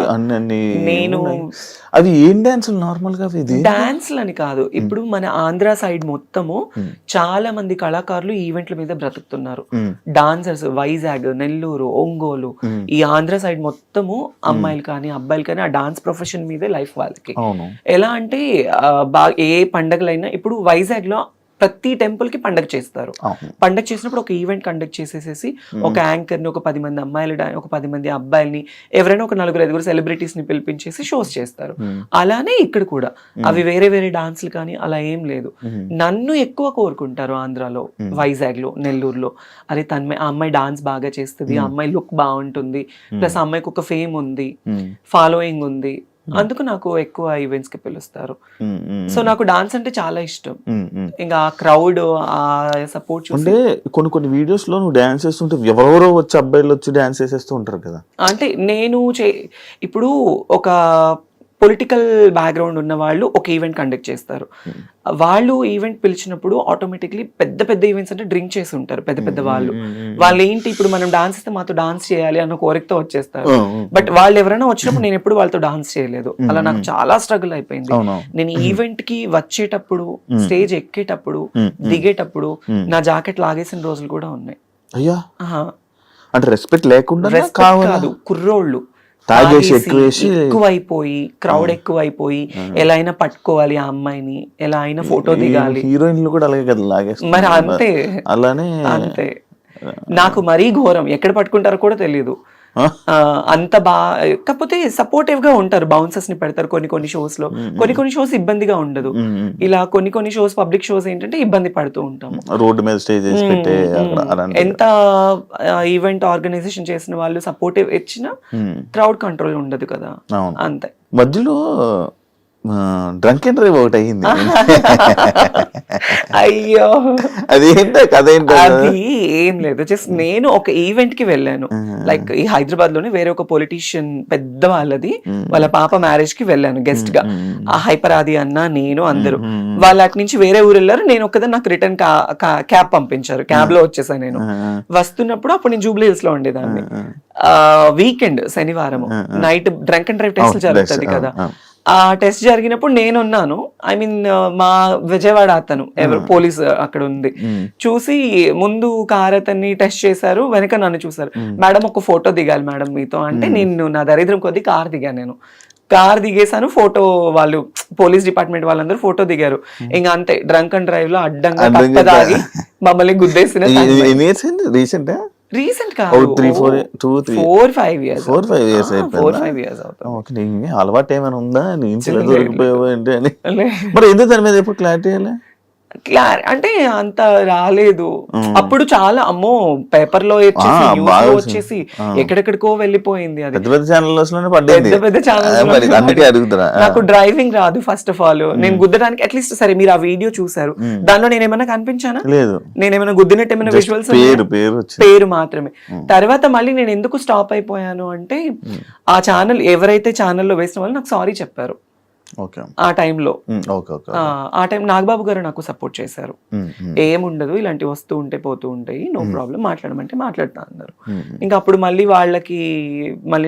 నేను అది ఏం డాన్స్ నార్మల్ గా? డాన్స్లు అని కాదు, ఇప్పుడు మన ఆంధ్ర సైడ్ మొత్తము చాలా మంది కళాకారులు ఈవెంట్ల మీద బ్రతుకుతున్నారు. డాన్సర్స్ వైజాగ్, నెల్లూరు, ఒంగోలు, ఈ ఆంధ్ర సైడ్ మొత్తము అమ్మాయిలు కానీ అబ్బాయిలు కానీ ఆ డాన్స్ ప్రొఫెషన్ మీదే లైఫ్ వాళ్ళకి. ఎలా అంటే ఏ పండగలైనా, ఇప్పుడు వైజాగ్ లో ప్రతి టెంపుల్ కి పండగ చేస్తారు. అవును. పండగ చేసినప్పుడు ఒక ఈవెంట్ కండక్ట్ చేసేసేసి ఒక యాంకర్ ని, ఒక 10 మంది అమ్మాయిలు, ఒక 10 మంది అబ్బాయిల్ని, ఎవరైనా ఒక 4-5 సెలబ్రిటీస్ ని పిలిపించేసి షోస్ చేస్తారు. అలానే ఇక్కడ కూడా అవి వేరే వేరే డాన్స్లు కానీ అలా ఏం లేదు. నన్ను ఎక్కువ కోరుకుంటారు ఆంధ్రాలో, వైజాగ్ లో, నెల్లూరులో. అరే ఆ అమ్మాయి డాన్స్ బాగా చేస్తుంది, ఆ అమ్మాయి లుక్ బాగుంటుంది, ప్లస్ ఆ అమ్మాయికి ఒక ఫేమ్ ఉంది, ఫాలోయింగ్ ఉంది, అందుకు నాకు ఎక్కువ ఈవెంట్స్ కి పిలుస్తారు. సో నాకు డాన్స్ అంటే చాలా ఇష్టం. ఇంకా ఆ క్రౌడ్, ఆ సపోర్ట్ అంటే కొన్ని వీడియోస్ లో నువ్వు డాన్స్ చేస్తుంటే ఎవరెవరో వచ్చి అబ్బాయిలు వచ్చి డాన్స్ చేసేస్తూ ఉంటారు కదా. అంటే నేను ఇప్పుడు ఒక పొలిటికల్ బ్యాక్గ్రౌండ్ ఉన్న వాళ్ళు ఒక ఈవెంట్ కండక్ట్ చేస్తారు. వాళ్ళు ఈవెంట్ పిలిచినప్పుడు ఆటోమేటిక్లీ పెద్ద పెద్ద ఈవెంట్స్ అంటే డ్రింక్ చేసి ఉంటారు పెద్ద పెద్ద వాళ్ళు. వాళ్ళు ఏంటి, ఇప్పుడు మనం డాన్స్ ఇస్తే మాతో డాన్స్ చేయాలి అన్న కోరికతో వచ్చేస్తారు. బట్ వాళ్ళు ఎవరైనా వచ్చినప్పుడు నేను ఎప్పుడు వాళ్ళతో డాన్స్ చేయలేదు. అలా నాకు చాలా స్ట్రగుల్ అయిపోయింది. నేను ఈవెంట్ కి వచ్చేటప్పుడు, స్టేజ్ ఎక్కేటప్పుడు, దిగేటప్పుడు నా జాకెట్ లాగేసిన రోజులు కూడా ఉన్నాయి. అయ్యా, అంటే రెస్పెక్ట్ లేకుండా కాదు, కుర్రోళ్ళు ఎక్కువైపోయి, క్రౌడ్ ఎక్కువైపోయి, ఎలా అయినా పట్టుకోవాలి ఆ అమ్మాయిని, ఎలా అయినా ఫోటో దిగాలి. హీరోయిన్లు కూడా అలాగే కదా లాగేస్తారు. మరి అంతే, అలానే అంతే. నాకు మరీ ఘోరం, ఎక్కడ పట్టుకుంటారో కూడా తెలియదు. అంత కాకపోతే సపోర్టివ్ గా ఉంటారు, బౌన్సర్స్ ని పెడతారు కొన్ని షోస్ లో. కొన్ని షోస్ ఇబ్బందిగా ఉండదు. ఇలా కొన్ని షోస్, పబ్లిక్ షోస్ ఏంటంటే ఇబ్బంది పడుతూ ఉంటాము. రోడ్డు మీద స్టేజ్ ఎంత ఈవెంట్ ఆర్గనైజేషన్ చేసిన వాళ్ళు సపోర్టివ్ ఇచ్చినా క్రౌడ్ కంట్రోల్ ఉండదు కదా. అంతే. మధ్యలో డ్రంక్ అండ్ డ్రైవ్ ఒకటి అయ్యింది. అయ్యో, అదేంటో కదేంటో. అది ఏం లేదు, జస్ట్ నేను ఒక ఈవెంట్ కి వెళ్ళాను. లైక్ ఈ హైదరాబాద్ లోనే వేరే ఒక పొలిటీషియన్ పెద్ద వాళ్ళది, వాళ్ళ పాప మ్యారేజ్ కి వెళ్ళాను గెస్ట్ గా. ఆ హైపర్ ఆది అన్న, నేను, అందరూ. వాళ్ళు అటు నుంచి వేరే ఊరు వెళ్ళారు. నేను ఒక్కదాన్ని, నాకు రిటర్న్ క్యాబ్ పంపించారు. క్యాబ్ లో వచ్చేసాను. నేను వస్తున్నప్పుడు అప్పుడు నేను జూబ్లీ హిల్స్ లో ఉండేదాన్ని. వీకెండ్, శనివారం night drunk and drive test జరుగుతుంది కదా. ఆ టెస్ట్ జరిగినప్పుడు నేనున్నాను. ఐ మీన్ మా విజయవాడ అతను ఎవరు పోలీస్ అక్కడ ఉంది, చూసి ముందు కార్ అతన్ని టెస్ట్ చేశారు, వెనక నన్ను చూసారు. మేడం ఒక ఫోటో దిగాలి మేడం మీతో అంటే, నేను నా దరిద్రం కొద్ది కార్ దిగాను. నేను కార్ దిగేసాను, ఫోటో వాళ్ళు పోలీస్ డిపార్ట్మెంట్ వాళ్ళందరూ ఫోటో దిగారు. ఇంకా అంతే, డ్రంక్ అండ్ డ్రైవ్ లో అడ్డంగా తప్పదాగి మమ్మల్ని గుద్దేసిన. రీసెంట్ కాదు, 4-5 years అలవాటు ఏమైనా ఉందా, నేను దొరికిపోయావు ఏంటి అని. మరి ఎందుకు దాని మీద ఎప్పుడు క్లారిటీ అంటే అంత రాలేదు అప్పుడు. చాలా అమ్మో, పేపర్ లో వచ్చేసి ఎక్కడెక్కడికో వెళ్ళిపోయింది. అది పెద్ద పెద్ద ఛానల్. నాకు డ్రైవింగ్ రాదు ఫస్ట్ ఆఫ్ ఆల్. నేను గుద్దడానికి అట్లీస్ట్, సరే మీరు ఆ వీడియో చూసారు, దానిలో నేను ఏమైనా కనిపించానా? లేదు. నేనేమైనా గుద్దినట్టు ఏమైనా విజువల్స్? పేరు మాత్రమే. తర్వాత మళ్ళీ నేను ఎందుకు స్టాప్ అయిపోయాను అంటే, ఆ ఛానల్ ఎవరైతే ఛానల్లో వేసిన వాళ్ళు నాకు సారీ చెప్పారు ఆ టైంలో. ఆ టైం నాగబాబు గారు నాకు సపోర్ట్ చేశారు. ఏముండదు, ఇలాంటివి వస్తూ ఉంటే పోతూ ఉంటాయి, నో ప్రాబ్లం, మాట్లాడమంటే మాట్లాడుతా అన్నారు. ఇంకా అప్పుడు మళ్ళీ వాళ్ళకి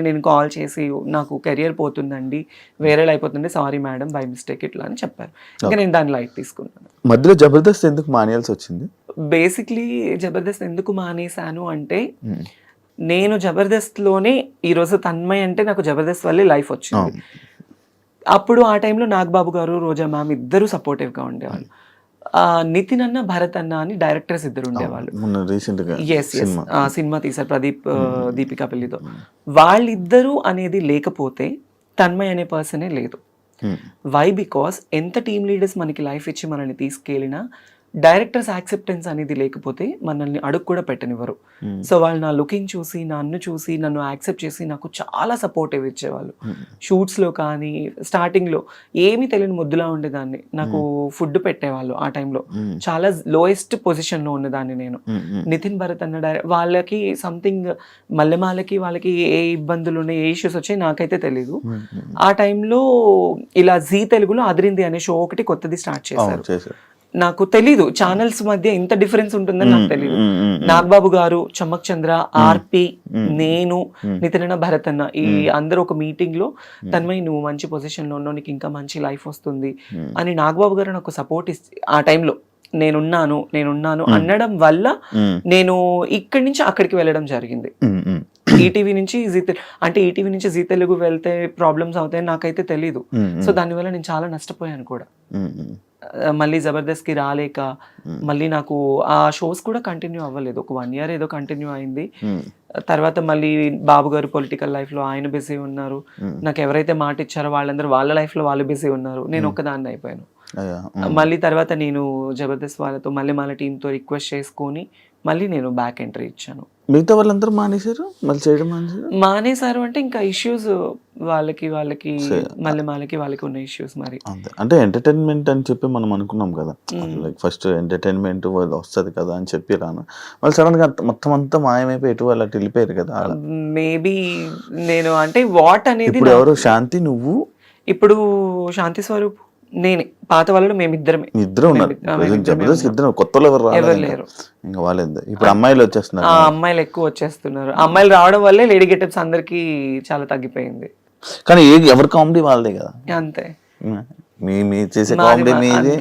నేను కాల్ చేసి, నాకు కెరియర్ పోతుందండి, వేరే అయిపోతుంది, సారీ మేడం, బై మిస్టేక్ ఇట్లా అని చెప్పారు. ఇంకా నేను దాన్ని లైట్ తీసుకున్నాను. మధ్యలో జబర్దస్త్ ఎందుకు మానేయాల్సి వచ్చింది? బేసిక్లీ జబర్దస్త్ ఎందుకు మానేశాను అంటే, నేను జబర్దస్త్ లోనే ఈరోజు తన్మయ్ అంటే నాకు జబర్దస్త్ వల్లే లైఫ్ వచ్చింది. అప్పుడు ఆ టైంలో నాగబాబు గారు, రోజా మ్యామ్ ఇద్దరు సపోర్టివ్ గా ఉండేవాళ్ళు. నితిన్ అన్న, భరత్ అన్న అని డైరెక్టర్స్ ఇద్దరు ఉండేవాళ్ళు. సినిమా తీశారు ప్రదీప్, దీపికా పెళ్లితో. వాళ్ళిద్దరూ అనేది లేకపోతే తన్మయ్ అనే పర్సనే లేదు. వై? బికాస్ ఎంత టీమ్ లీడర్స్ మనకి లైఫ్ ఇచ్చి మనల్ని తీసుకెళ్ళినా డైరెక్టర్స్ యాక్సెప్టెన్స్ అనేది లేకపోతే మనల్ని అడుగు కూడా పెట్టనివ్వరు. సో వాళ్ళు నా లుకింగ్ చూసి, నన్ను చూసి, నన్ను యాక్సెప్ట్ చేసి నాకు చాలా సపోర్టివ్ ఇచ్చేవాళ్ళు. షూట్స్ లో కానీ, స్టార్టింగ్ లో ఏమీ తెలియని ముద్దులా ఉండేదాన్ని. నాకు ఫుడ్ పెట్టేవాళ్ళు ఆ టైంలో. చాలా లోయెస్ట్ పొజిషన్ లో ఉన్నదాన్ని నేను. నితిన్, భరత్ అన్న వాళ్ళకి సంథింగ్ మల్లెమాలకి వాళ్ళకి ఏ ఇబ్బందులు ఉన్నాయి, ఏ ఇష్యూస్ వచ్చాయి నాకైతే తెలీదు. ఆ టైంలో ఇలా జీ తెలుగులో అదిరింది అనే షో ఒకటి కొత్తది స్టార్ట్ చేశారు. నాకు తెలీదు ఛానల్స్ మధ్య ఇంత డిఫరెన్స్ ఉంటుందని నాకు తెలీదు. నాగబాబు గారు, చమ్మక్ చంద్ర, ఆర్పి, నేను, నితిన్, భరత్ అన్న ఈ అందరూ ఒక మీటింగ్ లో, తన్మయ్ నువ్వు మంచి పొజిషన్ లో ఉన్నావు, నీకు ఇంకా మంచి లైఫ్ వస్తుంది అని నాగబాబు గారు నాకు సపోర్ట్ ఆ టైంలో నేనున్నాను అనడం వల్ల నేను ఇక్కడి నుంచి అక్కడికి వెళ్ళడం జరిగింది. ఈటీవీ నుంచి ఈటీవీ నుంచి జీ తెలుగు వెళ్తే ప్రాబ్లమ్స్ అవుతాయని నాకైతే తెలీదు. సో దానివల్ల నేను చాలా నష్టపోయాను కూడా. మళ్ళీ జబర్దస్త్కి రాలేక మళ్ళీ నాకు ఆ షోస్ కూడా కంటిన్యూ అవ్వలేదు. ఒక 1 year ఏదో కంటిన్యూ అయింది. తర్వాత మళ్ళీ బాబు గారు పొలిటికల్ లైఫ్లో ఆయన బిజీ ఉన్నారు. నాకు ఎవరైతే మాట ఇచ్చారో వాళ్ళందరూ వాళ్ళ లైఫ్లో వాళ్ళు బిజీ ఉన్నారు. నేను ఒక్కదాన్ని అయిపోయాను. మళ్ళీ తర్వాత నేను జబర్దస్త్ వాళ్ళతో మళ్ళీ టీంతో రిక్వెస్ట్ చేసుకొని మళ్ళీ నేను బ్యాక్ ఎంట్రీ ఇచ్చాను. మిగతా వాళ్ళందరూ మానేశారు, మళ్ళీ చేయడం మానేశారు అంటే ఇంకా ఇష్యూస్ వాళ్ళకి వాళ్ళకి ఉన్న ఇష్యూస్ మరి. అంతే, అంటే ఎంటర్టైన్మెంట్ అని చెప్పి మనం అనుకున్నాం కదా, లైక్ ఫస్ట్ ఎంటర్టైన్మెంట్ వస్తుంది కదా అని చెప్పి రాను, వాళ్ళు సడన్ గా మొత్తం అంతా మాయమైపోయి ఎటు వాళ్ళు అటు వెళ్ళిపోయారు కదా. మేబీ నేను అంటే వాట్ అనేది ఇప్పుడు ఎవరు శాంతి, నువ్వు, ఇప్పుడు శాంతి స్వరూప్, నేనే, పాత వాళ్ళు మేమిద్దరమే. ఇద్దరు ఉన్నారు జబర్దస్త్, ఇద్దరు, కొత్త ఎవరు లేరు. ఇంకా వాళ్ళేంది ఇప్పుడు అమ్మాయిలు వచ్చేస్తున్నారు. అమ్మాయిలు ఎక్కువ వచ్చేస్తున్నారు. అమ్మాయిలు రావడం వల్లే లేడీ గెటప్స్ అందరికి చాలా తగ్గిపోయింది. కానీ ఎవరి కామెడీ వాళ్ళదే కదా. అంతే, మీ చేసే కామెడీ మీదే.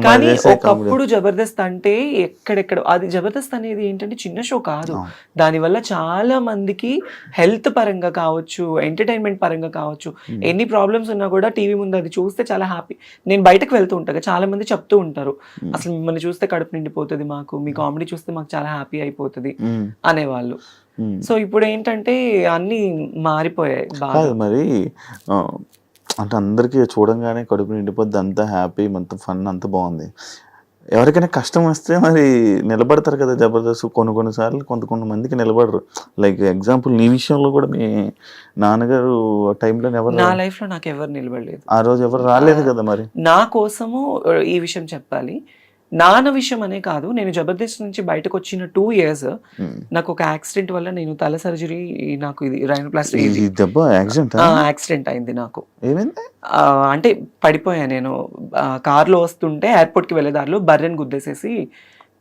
కానీ ఒకప్పుడు జబర్దస్త్ అంటే ఎక్కడెక్కడ, అది జబర్దస్త్ అనేది ఏంటంటే చిన్న షో కాదు. దానివల్ల చాలా మందికి హెల్త్ పరంగా కావచ్చు, ఎంటర్టైన్మెంట్ పరంగా కావచ్చు, ఎన్ని ప్రాబ్లమ్స్ ఉన్నా కూడా టీవీ ముందు అది చూస్తే చాలా హ్యాపీ. నేను బయటకు వెళ్తూ ఉంటాను, చాలా మంది చెప్తూ ఉంటారు, అసలు మిమ్మల్ని చూస్తే కడుపు నిండిపోతుంది మాకు, మీ కామెడీ చూస్తే మాకు చాలా హ్యాపీ అయిపోతుంది అనేవాళ్ళు. సో ఇప్పుడు ఏంటంటే అన్ని మారిపోయాయి బాగా. మరి అంటే అందరికీ చూడంగానే కడుపు నిండిపోద్ది, అంతా హ్యాపీ, మొత్తం ఫన్, అంతా బాగుంది. ఎవరికైనా కష్టం వస్తే మరి నిలబడతారు కదా జబర్దస్త్. కొన్నిసార్లు కొంతమందికి నిలబడరు. లైక్ ఎగ్జాంపుల్ నీ విషయంలో కూడా మీ నాన్నగారు టైంలో ఎవరు, నా లైఫ్ లో నాకు ఎవరు నిలబడలేదు, ఆ రోజు ఎవరు రాలేదు కదా. మరి నా కోసము ఈ విషయం చెప్పాలి, నాన్న విషయం అనే కాదు, నేను జబర్దస్త్ నుంచి బయటకు వచ్చిన 2 years నాకు ఒక యాక్సిడెంట్ వల్ల నేను తల సర్జరీ, నాకు ఇది రైనోప్లాస్టీ యాక్సిడెంట్ అయింది. నాకు అంటే పడిపోయా, నేను కార్లో వస్తుంటే ఎయిర్పోర్ట్ కి వెళ్ళే దారిలో బర్రెని గుద్దేసేసి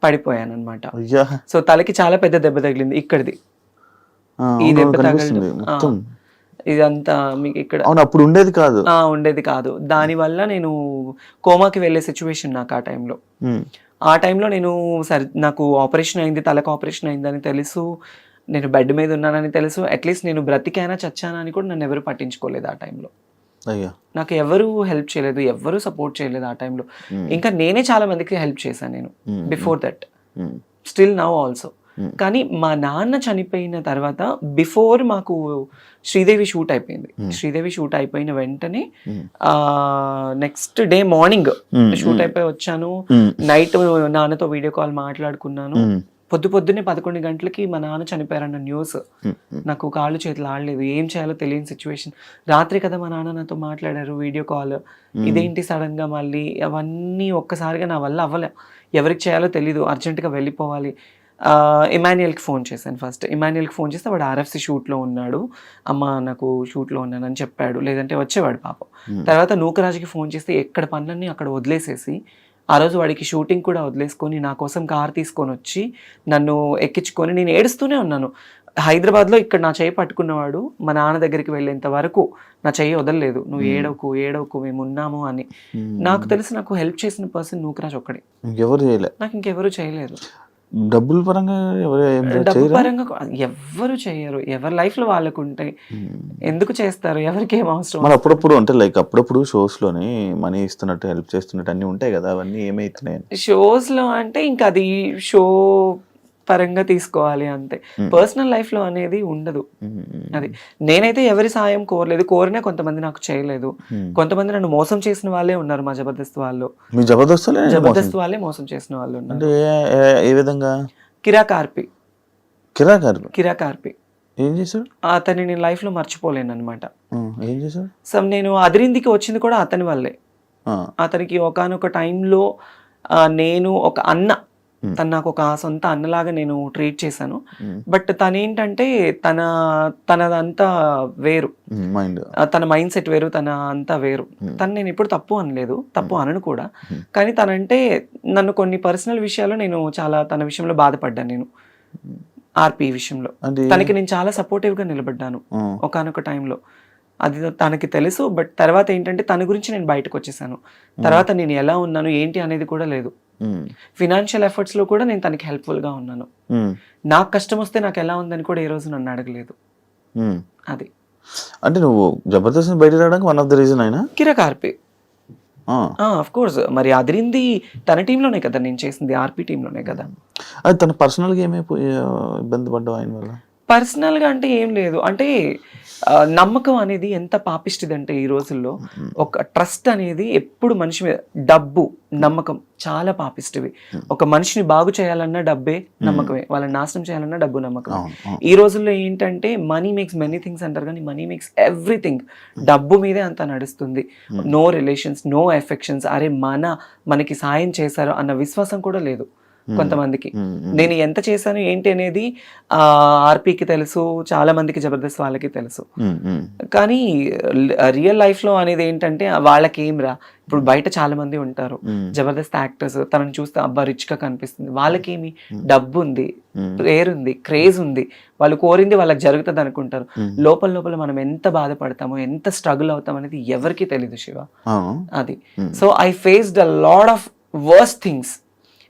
పడిపోయాను అనమాట. సో తలకి చాలా పెద్ద దెబ్బ తగిలింది, ఇక్కడిది ఈ దెబ్బ తగిలింది, ఇదంతా మీకు ఇక్కడ అప్పుడు ఉండేది కాదు. దానివల్ల నేను కోమాకి వెళ్ళే సిచ్యువేషన్ నాకు ఆ టైంలో నేను నాకు ఆపరేషన్ అయింది, తలకు ఆపరేషన్ అయిందని తెలుసు, నేను బెడ్ మీద ఉన్నానని తెలుసు, అట్లీస్ట్ నేను బ్రతికైనా చచ్చానా అని కూడా నన్ను ఎవరు పట్టించుకోలేదు ఆ టైంలో. నాకు ఎవరు హెల్ప్ చేయలేదు, ఎవరు సపోర్ట్ చేయలేదు ఆ టైంలో. ఇంకా నేనే చాలా మందికి హెల్ప్ చేశాను నేను before that, still now also. కానీ మా నాన్న చనిపోయిన తర్వాత బిఫోర్ మాకు శ్రీదేవి షూట్ అయిపోయింది. శ్రీదేవి షూట్ అయిపోయిన వెంటనే నెక్స్ట్ డే మార్నింగ్ షూట్ అయిపోయి వచ్చాను. నైట్ నాన్నతో వీడియో కాల్ మాట్లాడుకున్నాను. పొద్దున్నే 11 గంటలకి మా నాన్న చనిపోయారన్న న్యూస్. నాకు కాళ్ళు చేతులు ఆడలేదు, ఏం చేయాలో తెలియని సిచ్యువేషన్. రాత్రి కదా మా నాన్న నాతో మాట్లాడారు వీడియో కాల్. ఇదేంటి సడన్ గా మళ్ళీ, అవన్నీ ఒక్కసారిగా నా వల్ల అవ్వలే, ఎవరికి చేయాలో తెలీదు, అర్జెంటుగా వెళ్ళిపోవాలి. ఇమాన్యుయల్కి ఫోన్ చేశాను. ఫస్ట్ ఇమాన్యుయల్కి ఫోన్ చేస్తే వాడు RFC షూట్లో ఉన్నాడు, అమ్మ నాకు షూట్లో ఉన్నానని చెప్పాడు, లేదంటే వచ్చేవాడు పాపం. తర్వాత నూకరాజుకి ఫోన్ చేస్తే ఎక్కడ పనులన్నీ అక్కడ వదిలేసేసి, ఆ రోజు వాడికి షూటింగ్ కూడా వదిలేసుకొని నా కోసం కార్ తీసుకొని వచ్చి నన్ను ఎక్కించుకొని, నేను ఏడుస్తూనే ఉన్నాను. హైదరాబాద్లో ఇక్కడ నా చెయ్యి పట్టుకున్నవాడు మా నాన్న దగ్గరికి వెళ్ళేంత వరకు నా చెయ్యి వదలలేదు, నువ్వు ఏడవకు మేము ఉన్నాము అని. నాకు తెలిసి నాకు హెల్ప్ చేసిన పర్సన్ నూకరాజ్ ఒక్కడే, నాకు ఇంకెవరు చేయలేదు. డబ్బుల పరంగా ఎవ్వరు చేయరు, ఎవరి లైఫ్ లో వాళ్ళకు ఉంటాయి, ఎందుకు చేస్తారు, ఎవరికి ఏం అవసరం. మరి అప్పుడప్పుడు అంటే లైక్ అప్పుడప్పుడు షోస్ లోని మనీ ఇస్తున్నట్టు, హెల్ప్ చేస్తున్నట్టు అన్ని ఉంటాయి కదా, అవన్నీ ఏమైతున్నాయి షోస్ లో అంటే ఇంకా అది షో పరంగా తీసుకోవాలి అంతే. పర్సనల్ లైఫ్ లో అనేది ఉండదు. అది నేనైతే ఎవరి సాయం కోరలేదు, కోరినా కొంతమంది నాకు చేయలేదు. కొంతమంది నన్ను మోసం చేసిన వాళ్ళే ఉన్నారు మా జబర్దస్త్ వాళ్ళు. జబర్దస్త్ వాళ్ళే మోసం చేసిన వాళ్ళు ఉన్నారు. ఏ విధంగా? కిరాకార్పి ఏం చేశాడు? అతన్ని నేను లైఫ్ లో మర్చిపోలేను అనమాట. ఏం చేశాడు? సో నేను అదిరిందికి వచ్చింది కూడా అతని వల్లే. అతనికి ఒకానొక టైంలో నేను ఒక అన్న, తను నాకు ఒక సొంత అన్నలాగా నేను ట్రీట్ చేశాను. బట్ తనేంటంటే తనదంతా వేరు, తన మైండ్ సెట్ వేరు, తన అంతా వేరు. తను నేను ఎప్పుడు తప్పు అనలేదు, తప్పు అనను కూడా. కానీ తనంటే నన్ను కొన్ని పర్సనల్ విషయాలు నేను చాలా తన విషయంలో బాధపడ్డాను. నేను ఆర్పి విషయంలో తనకి నేను చాలా సపోర్టివ్ గా నిలబడ్డాను ఒకానొక టైంలో. అది తనకి తెలుసు. బట్ తర్వాత ఏంటంటే తన గురించి నేను బయటకు వచ్చేసాను. తర్వాత నేను ఎలా ఉన్నాను ఏంటి అనేది కూడా లేదు. ఫినాన్షియల్ ఎఫర్ట్స్ లో కూడా నేను తనకి హెల్ప్ఫుల్ గా ఉన్నాను. నాకు కష్టం వస్తే నాకు ఎలా ఉందని కూడా ఏ రోజు నన్ను అడగలేదు. అది అంటే నువ్వు జబర్దస్త్ బయట రావడానికి వన్ ఆఫ్ ద రీజన్ అయినా కిరాకార్పి. ఆఫ్ కోర్స్, మరి అదిరింది తన టీంలోనే కదా నేను చేసింది, ఆర్పి టీంలోనే కదా. అది తన పర్సనల్గా ఏమైపోయి ఇబ్బంది పడ్డావు ఆయన వల్ల? పర్సనల్గా అంటే ఏం లేదు, అంటే నమ్మకం అనేది ఎంత పాపిష్టిదంటే ఈ రోజుల్లో, ఒక ట్రస్ట్ అనేది ఎప్పుడు మనిషి మీద, డబ్బు నమ్మకం చాలా పాపిష్టివి. ఒక మనిషిని బాగు చేయాలన్నా డబ్బే నమ్మకమే, వాళ్ళని నాశనం చేయాలన్నా డబ్బు నమ్మకం. ఈ రోజుల్లో ఏంటంటే మనీ మేక్స్ మెనీ థింగ్స్ అంటారు, కానీ మనీ మేక్స్ ఎవ్రీథింగ్. డబ్బు మీదే అంతా నడుస్తుంది. నో రిలేషన్స్, నో ఎఫెక్షన్స్, అరే మనకి సాయం చేశారు అన్న విశ్వాసం కూడా లేదు కొంతమందికి. నేను ఎంత చేశాను ఏంటి అనేది ఆర్పీకి తెలుసు, చాలా మందికి జబర్దస్త్ వాళ్ళకి తెలుసు. కానీ రియల్ లైఫ్ లో అనేది ఏంటంటే వాళ్ళకి ఏం రా, ఇప్పుడు బయట చాలా మంది ఉంటారు జబర్దస్త్ యాక్టర్స్, తనని చూస్తే అబ్బా రిచ్ గా కనిపిస్తుంది, వాళ్ళకేమి డబ్బు ఉంది, పేరుంది, క్రేజ్ ఉంది, వాళ్ళు కోరింది వాళ్ళకి జరుగుతుంది అనుకుంటారు. లోపల లోపల మనం ఎంత బాధపడతామో, ఎంత స్ట్రగుల్ అవుతాం అనేది ఎవరికి తెలీదు శివ. అది so I faced a lot of worst things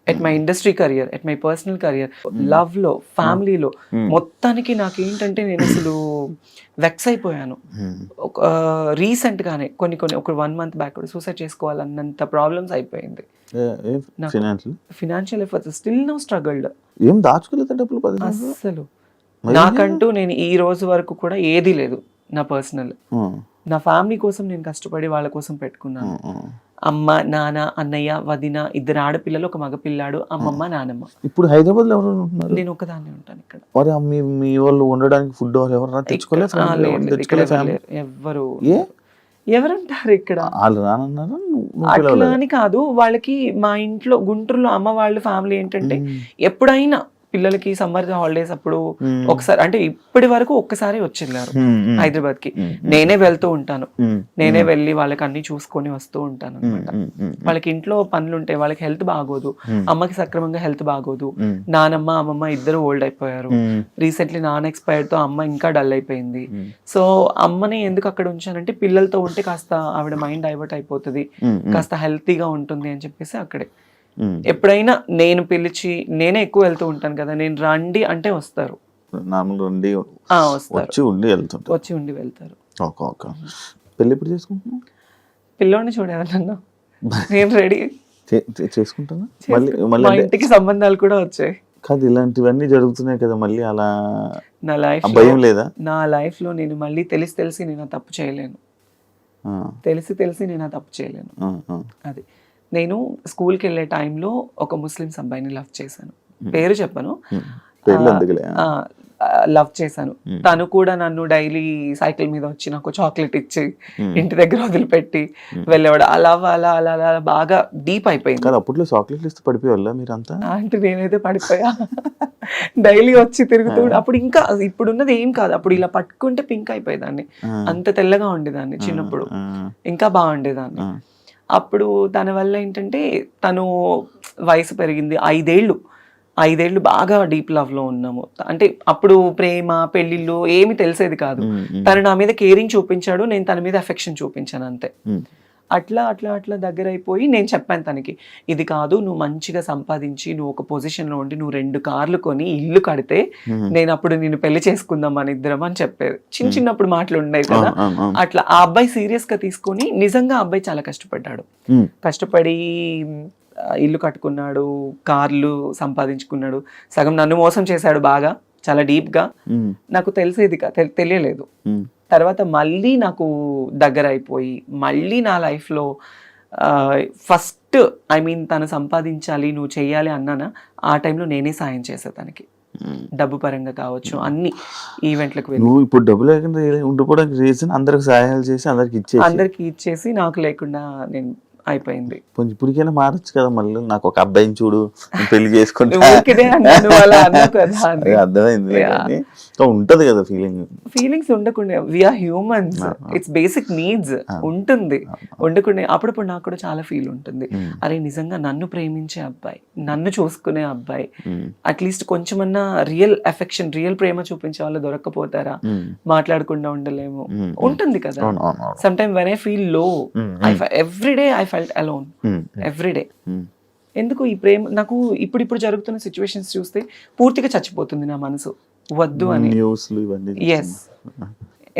at my industry career, at my personal career, love లో, ఫ్యామిలీలో, మొత్తానికి నాకు ఏంటంటే నేను అసలు వెక్స్ అయిపోయాను. రీసెంట్ గానే ఒక 1 month బ్యాక్ సూసైడ్ చేసుకోవాలన్నంత ప్రాబ్లమ్స్ అయిపోయింది. Financial efforts still no struggled. ఏం దాచుకోలేదు డబ్బులు అసలు నాకంటూ నేను ఈ రోజు వరకు కూడా ఏది లేదు నా పర్సనల్. నా ఫ్యామిలీ కోసం నేను కష్టపడి వాళ్ళ కోసం పెట్టుకున్నాను. అమ్మ, నాన్న, అన్నయ్య, వదిన, 2 ఆడపిల్లలు, 1 మగపిల్లాడు, అమ్మమ్మ, నానమ్మ. ఇప్పుడు హైదరాబాద్ లో ఎవరు ఉంటున్నారు? నేను ఒకదాన్నే ఉంటాను ఇక్కడ. మరి మీ వాళ్ళు ఉండడానికి ఫుడ్ ఎవరైనా తెచ్చుకోలేదు? ఎవరుంటారు ఇక్కడ? అట్లా అని కాదు, వాళ్ళకి మా ఇంట్లో గుంటూరులో అమ్మ వాళ్ళ ఫ్యామిలీ ఏంటంటే ఎప్పుడైనా పిల్లలకి సమ్మర్ హాలిడేస్ అప్పుడు ఒకసారి, అంటే ఇప్పటి వరకు ఒక్కసారి వచ్చేళ్ళారు హైదరాబాద్ కి. నేనే వెళ్తూ ఉంటాను, నేనే వెళ్ళి వాళ్ళకి అన్ని చూసుకొని వస్తూ ఉంటాను అనమాట. వాళ్ళకి ఇంట్లో పనులు ఉంటాయి, వాళ్ళకి హెల్త్ బాగోదు, అమ్మకి సక్రమంగా హెల్త్ బాగోదు, నానమ్మ అమ్మమ్మ ఇద్దరు ఓల్డ్ అయిపోయారు. రీసెంట్లీ నాన్న ఎక్స్పైర్డ్ తో అమ్మ ఇంకా డల్ అయిపోయింది. సో అమ్మని ఎందుకు అక్కడ ఉంచానంటే పిల్లలతో ఉంటే కాస్త ఆవిడ మైండ్ డైవర్ట్ అయిపోతుంది, కాస్త హెల్తీగా ఉంటుంది అని చెప్పేసి అక్కడే. ఎప్పుడైనా నేను పిలిచి, నేనే ఎక్కువ వెళ్తూ ఉంటాను కదా, నేను రండి అంటే వస్తారు, వచ్చి ఉండి వెళ్తారు. పెళ్లి ఎప్పుడు చేసుకుంటున్నా? పిల్లోని చూడేవాళ్ళన్నా నేను రెడీ చేసుకుంటాను. మా ఇంటికి సంబంధాలు కూడా వచ్చాయి. కాదు, ఇలాంటివన్నీ జరుగుతున్నాయి కదా, మళ్ళీ అలా నా లైఫ్ భయం లేదా? నా లైఫ్ లో నేను మళ్ళీ తెలిసి నేను ఆ తప్పు చేయలేను, తెలిసి నేను ఆ తప్పు చేయలేను. అది నేను స్కూల్కి వెళ్ళే టైంలో ఒక ముస్లిమ్స్ అబ్బాయిని లవ్ చేశాను, పేరు చెప్పను, లవ్ చేశాను. తను కూడా నన్ను డైలీ సైకిల్ మీద వచ్చి నాకు చాక్లెట్ ఇచ్చి ఇంటి దగ్గర వదిలిపెట్టి వెళ్ళేవాడు. అలా అలా అలా అలా బాగా డీప్ అయిపోయింది. అప్పట్లో చాక్లెట్లు ఇస్తే పడిపోయేవాళ్ళ మీరంతా? అంటే నేనైతే పడిపోయా, డైలీ వచ్చి తిరుగుతూ. అప్పుడు ఇంకా ఇప్పుడున్నది ఏం కాదు, అప్పుడు ఇలా పట్టుకుంటే పింక్ అయిపోయేదాన్ని, అంత తెల్లగా ఉండేదాన్ని చిన్నప్పుడు, ఇంకా బాగుండేదాన్ని. అప్పుడు తన వల్ల ఏంటంటే తను వయసు పెరిగింది, 5 ఏళ్ళు బాగా డీప్ లవ్ లో ఉన్నాము. అంటే అప్పుడు ప్రేమ, పెళ్లిళ్ళు ఏమి తెలిసేది కాదు. తను నా మీద కేరింగ్ చూపించాడు, నేను తన మీద అఫెక్షన్ చూపించాను అంతే. అట్లా అట్లా అట్లా దగ్గర అయిపోయి నేను చెప్పాను తనకి, ఇది కాదు, నువ్వు మంచిగా సంపాదించి నువ్వు ఒక పొజిషన్ లో ఉండి నువ్వు 2 కార్లు కొని ఇల్లు కడితే నేను అప్పుడు నిన్ను పెళ్లి చేసుకుందాం మన ఇద్దరం అని చెప్పేది. చిన్నప్పుడు మాటలు ఉండేవి కదా. అట్లా ఆ అబ్బాయి సీరియస్ గా తీసుకొని, నిజంగా అబ్బాయి చాలా కష్టపడ్డాడు, కష్టపడి ఇల్లు కట్టుకున్నాడు, కార్లు సంపాదించుకున్నాడు, సగం నన్ను మోసం చేశాడు బాగా, చాలా డీప్ గా. నాకు తెలియలేదు. తర్వాత మళ్ళీ నాకు దగ్గర అయిపోయి, మళ్ళీ నా లైఫ్ లో ఫస్ట్ తను సంపాదించాలి, నువ్వు చెయ్యాలి అన్నానా, ఆ టైంలో నేనే సాయం చేసా తనకి, డబ్బు పరంగా కావచ్చు, అన్ని ఈవెంట్లకు వెళ్ళి. నువ్వు ఇప్పుడు డబ్బు లేకుండా ఉండిపోవడానికి రీజన్ అందరికి సహాయాలు చేసి అందరికి ఇచ్చేసి నాకు లేకుండా నేను అయిపోయింది. ఇప్పటికైనా మారచ్చు కదా, మళ్ళీ నాకు ఒక అబ్బాయిని చూడు, పెళ్లి చేసుకుంటే అర్థమైంది. ఉంటది కదా ఫీలింగ్స్ ఉండకుండా, we are humans, it's basic needs ఉంటుంది. ఉండకుండా అప్పుడప్పుడు నాకు కూడా చాలా ఫీల్ ఉంటుంది, అరే నిజంగా నన్ను ప్రేమించే అబ్బాయి, నన్ను చూసుకునే అబ్బాయి, అట్లీస్ట్ కొంచెమన్నా రియల్ అఫెక్షన్, రియల్ ప్రేమ చూపించే వాళ్ళు దొరక్కపోతారా, మాట్లాడకుండా ఉండలేము, ఉంటుంది కదా. Some time when I feel low, everyday I felt alone, everyday. ఎందుకు ఈ ప్రేమ నాకు ఇప్పుడు జరుగుతున్న సిచ్యువేషన్స్ చూస్తే పూర్తిగా చచ్చిపోతుంది నా మనసు, వద్దు అని. న్యూస్లు ఇవన్నీ. yes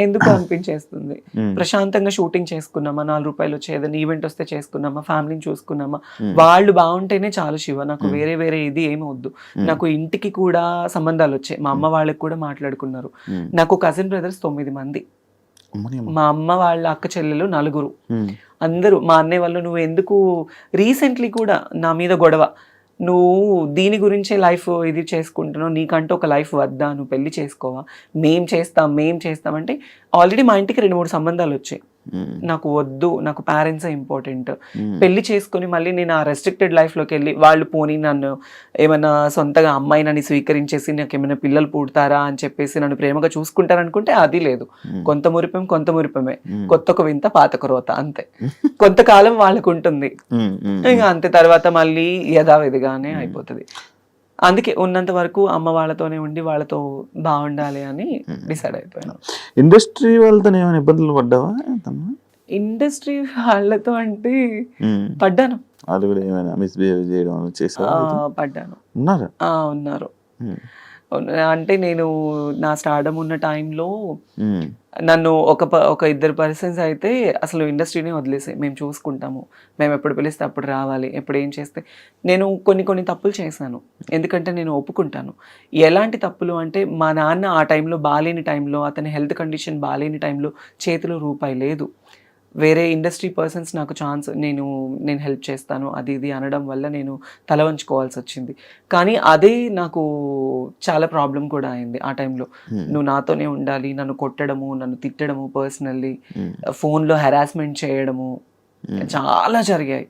ఎందుకు అనిపించేస్తుంది. ప్రశాంతంగా షూటింగ్ చేసుకున్నామా, 4 రూపాయలు వచ్చే ఏదైనా ఈవెంట్ వస్తే చేసుకున్నామా, ఫ్యామిలీని చూసుకున్నామా, వాళ్ళు బాగుంటేనే చాలు శివ. నాకు వేరే ఇది ఏమి వద్దు. నాకు ఇంటికి కూడా సంబంధాలు వచ్చాయి, మా అమ్మ వాళ్ళకి కూడా మాట్లాడుకున్నారు. నాకు కజిన్ బ్రదర్స్ 9 మంది, మా అమ్మ వాళ్ళ అక్క చెల్లెలు 4, అందరూ. మా అన్నయ్య వాళ్ళు నువ్వు ఎందుకు రీసెంట్లీ కూడా నా మీద గొడవ, నువ్వు దీని గురించే లైఫ్ ఇది చేసుకుంటున్నావు, నీకంటూ ఒక లైఫ్ వద్దా, నువ్వు పెళ్లి చేసుకోవా, మేం చేస్తాం అంటే ఆల్రెడీ మా ఇంటికి 2-3 సంబంధాలు వచ్చాయి. నాకు వద్దు, నాకు పేరెంట్సే ఇంపార్టెంట్. పెళ్లి చేసుకుని మళ్ళీ నేను ఆ రెస్ట్రిక్టెడ్ లైఫ్లోకి వెళ్ళి వాళ్ళు పోనీ నన్ను ఏమైనా సొంతగా అమ్మాయి నన్ను స్వీకరించేసి నాకు ఏమైనా పిల్లలు పుడతారా అని చెప్పేసి నన్ను ప్రేమగా చూసుకుంటారనుకుంటే అది లేదు. కొంత మురిపమే, కొత్త వింత పాత రోత, అంతే. కొంతకాలం వాళ్ళకు ఉంటుంది, ఇంకా అంతే. తర్వాత మళ్ళీ యథావిధిగానే అయిపోతుంది. అందుకే ఉన్నంత వరకు అమ్మ వాళ్ళతోనే ఉండి వాళ్ళతో బాగుండాలి అని డిసైడ్ అయిపోయాను. ఇండస్ట్రీ వాళ్ళతో ఏమైనా ఇబ్బందులు పడ్డావా? ఇండస్ట్రీ వాళ్ళతో అంటే పడ్డాను. వాళ్ళు కూడా ఏమైనా మిస్బిహేవ్ చేయడం చేశారా? పడ్డాను. ఉన్నారు. అంటే నేను నా స్టార్డమ్ ఉన్న టైంలో నన్ను ఒక 2 పర్సన్స్ అయితే అసలు ఇండస్ట్రీనే వదిలేసాయి, మేము చూసుకుంటాము, మేము ఎప్పుడు పిలిస్తే అప్పుడు రావాలి, ఎప్పుడు ఏం చేస్తే. నేను కొన్ని తప్పులు చేశాను, ఎందుకంటే నేను ఒప్పుకుంటాను. ఎలాంటి తప్పులు అంటే మా నాన్న ఆ టైంలో బాగాలేని టైంలో, అతని హెల్త్ కండిషన్ బాగాలేని టైంలో చేతిలో రూపాయి లేదు. వేరే ఇండస్ట్రీ పర్సన్స్ నాకు ఛాన్స్, నేను హెల్ప్ చేస్తాను అది ఇది అనడం వల్ల నేను తల వంచుకోవాల్సి వచ్చింది. కానీ అదే నాకు చాలా ప్రాబ్లం కూడా అయింది ఆ టైంలో. నువ్వు నాతోనే ఉండాలి, నన్ను కొట్టడము, నన్ను తిట్టడము, పర్సనల్లీ ఫోన్లో హెరాస్మెంట్ చేయడము చాలా జరిగాయి.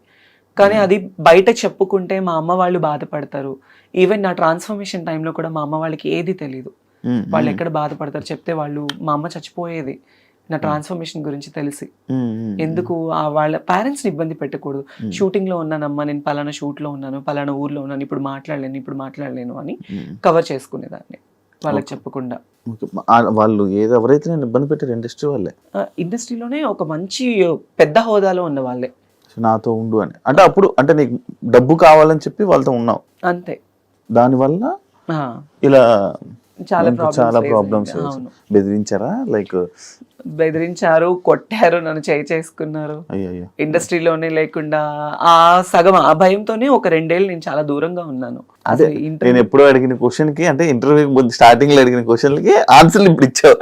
కానీ అది బయట చెప్పుకుంటే మా అమ్మ వాళ్ళు బాధపడతారు. ఈవెన్ నా ట్రాన్స్ఫర్మేషన్ టైంలో కూడా మా అమ్మ వాళ్ళకి ఏది తెలీదు, వాళ్ళు ఎక్కడ బాధపడతారు చెప్తే. మా అమ్మ చచ్చిపోయేది నా ట్రాన్స్ఫర్మేషన్ గురించి తెలిసి. ఎందుకు వాళ్ళ పేరెంట్స్ని ఇబ్బంది పెట్టకూడదు. షూటింగ్లో ఉన్నానమ్మా, నేను పలానా షూట్లో ఉన్నాను, పలానా ఊర్లో ఉన్నాను, ఇప్పుడు మాట్లాడలేను అని కవర్ చేసుకునేదాన్ని వాళ్ళకి చెప్పకుండా. వాళ్ళు ఎవరైతే నేను ఇబ్బంది పెట్టారు ఇండస్ట్రీ వాళ్ళే, ఇండస్ట్రీలోనే ఒక మంచి పెద్ద హోదాలో ఉన్న వాళ్ళే నాతో ఉండు అని. అంటే అప్పుడు అంటే నీకు డబ్బు కావాలని చెప్పి వాళ్ళతో ఉన్నావు అంతే. దానివల్ల ఇలా చాలా ప్రాబ్లమ్స్. బెదిరించారా? బెదిరించారు, కొట్టారు, నన్ను చేసుకున్నారు. ఇండస్ట్రీలోనే లేకుండా ఆ సగం ఆ భయంతోనే ఒక 2 ఏళ్ళు నేను చాలా దూరంగా ఉన్నాను. అదే నేను ఎప్పుడో అడిగిన క్వశ్చన్ కి, అంటే ఇంటర్వ్యూ స్టార్టింగ్ లో అడిగిన క్వశ్చన్లకి ఆన్సర్లు ఇప్పుడు ఇచ్చావు.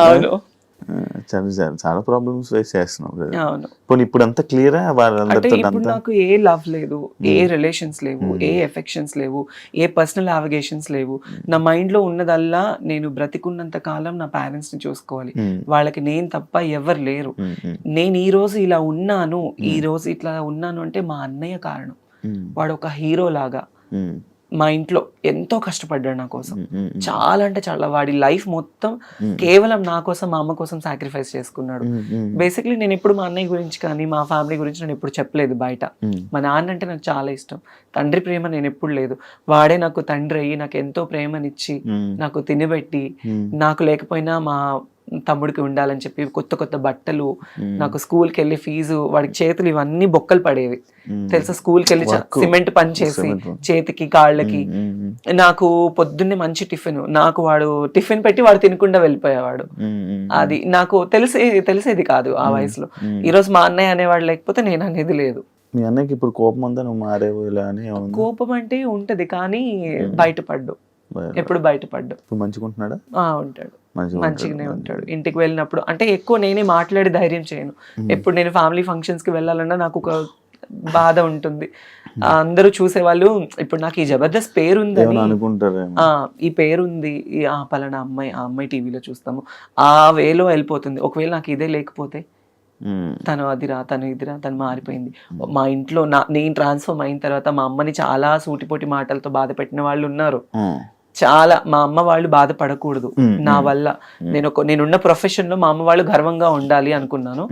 అవును, చాలా ప్రాబ్లమ్స్ ఫేస్ చేస్తున్నావు. ఇప్పుడు అంతా క్లియరా? ఇప్పుడు నాకు ఏ లవ్ లేదు, ఏ రిలేషన్స్ లేవు, ఏ ఎఫెక్షన్స్ లేవు, ఏ పర్సనల్ అలిగేషన్స్ లేవు. నా మైండ్ లో ఉన్నదల్లా నేను బ్రతికున్నంత కాలం నా పేరెంట్స్ ని చూసుకోవాలి, వాళ్ళకి నేను తప్ప ఎవరు లేరు. నేను ఈ రోజు ఇలా ఉన్నాను, ఈ రోజు ఇట్లా ఉన్నాను అంటే మా అన్నయ్య కారణం. వాడు ఒక హీరో లాగా మా ఇంట్లో ఎంతో కష్టపడ్డాడు నా కోసం, చాలా అంటే చాలా. వాడి లైఫ్ మొత్తం కేవలం నా కోసం, మా అమ్మ కోసం సాక్రిఫైస్ చేసుకున్నాడు. బేసిక్లీ నేను ఎప్పుడు మా అన్నయ్య గురించి కానీ మా ఫ్యామిలీ గురించి నేను ఎప్పుడు చెప్పలేదు బయట. మా నాన్న అంటే నాకు చాలా ఇష్టం, తండ్రి ప్రేమ నేను ఎప్పుడు లేదు. వాడే నాకు తండ్రి అయ్యి నాకు ఎంతో ప్రేమనిచ్చి, నాకు తినబెట్టి, నాకు లేకపోయినా మా తమ్ముడికి ఉండాలని చెప్పి కొత్త బట్టలు, నాకు స్కూల్కి వెళ్ళి ఫీజు, వాడికి చేతులు ఇవన్నీ బొక్కలు పడేవి తెలుసా. స్కూల్కి వెళ్ళి సిమెంట్ పని చేసి చేతికి కాళ్ళకి, నాకు పొద్దున్నే మంచి టిఫిన్, నాకు వాడు టిఫిన్ పెట్టి వాడు తినకుండా వెళ్ళిపోయేవాడు. అది నాకు తెలిసేది కాదు ఆ వయసులో. ఈరోజు మా అన్నయ్య అనేవాడు లేకపోతే నేను అనేది లేదు. మీ అన్నయ్యకి ఇప్పుడు కోపం అంతా నువ్వు మారేవు ఇలా అని? కోపం అంటే ఉంటది కానీ బయటపడ్డు, ఎప్పుడు బయటపడ్డు. మంచిగుంటున్నాడా? ఉంటాడు, మంచిగానే ఉంటాడు. ఇంటికి వెళ్ళినప్పుడు అంటే ఎక్కువ నేనే మాట్లాడి ధైర్యం చేయను. ఎప్పుడు నేను ఫ్యామిలీ ఫంక్షన్స్ కి వెళ్ళాలన్నా నాకు ఒక బాధ ఉంటుంది. అందరూ చూసేవాళ్ళు ఇప్పుడు నాకు ఈ జబర్దస్త్ పేరు ఉందని ఈ పేరుంది, ఆ పలానా అమ్మాయి టీవీలో చూస్తాము, ఆ వేలో వెళ్ళిపోతుంది. ఒకవేళ నాకు ఇదే లేకపోతే తను అదిరా, తను ఇదిరా, తను మారిపోయింది. మా ఇంట్లో నేను ట్రాన్స్ఫర్మ్ అయిన తర్వాత మా అమ్మని చాలా సూటిపోటి మాటలతో బాధ పెట్టిన వాళ్ళు ఉన్నారు. చాలా మా అమ్మ వాళ్ళు బాధపడకూడదు నా వల్ల. నేనున్న ప్రొఫెషన్ లో మా అమ్మ వాళ్ళు గర్వంగా ఉండాలి అనుకున్నాను.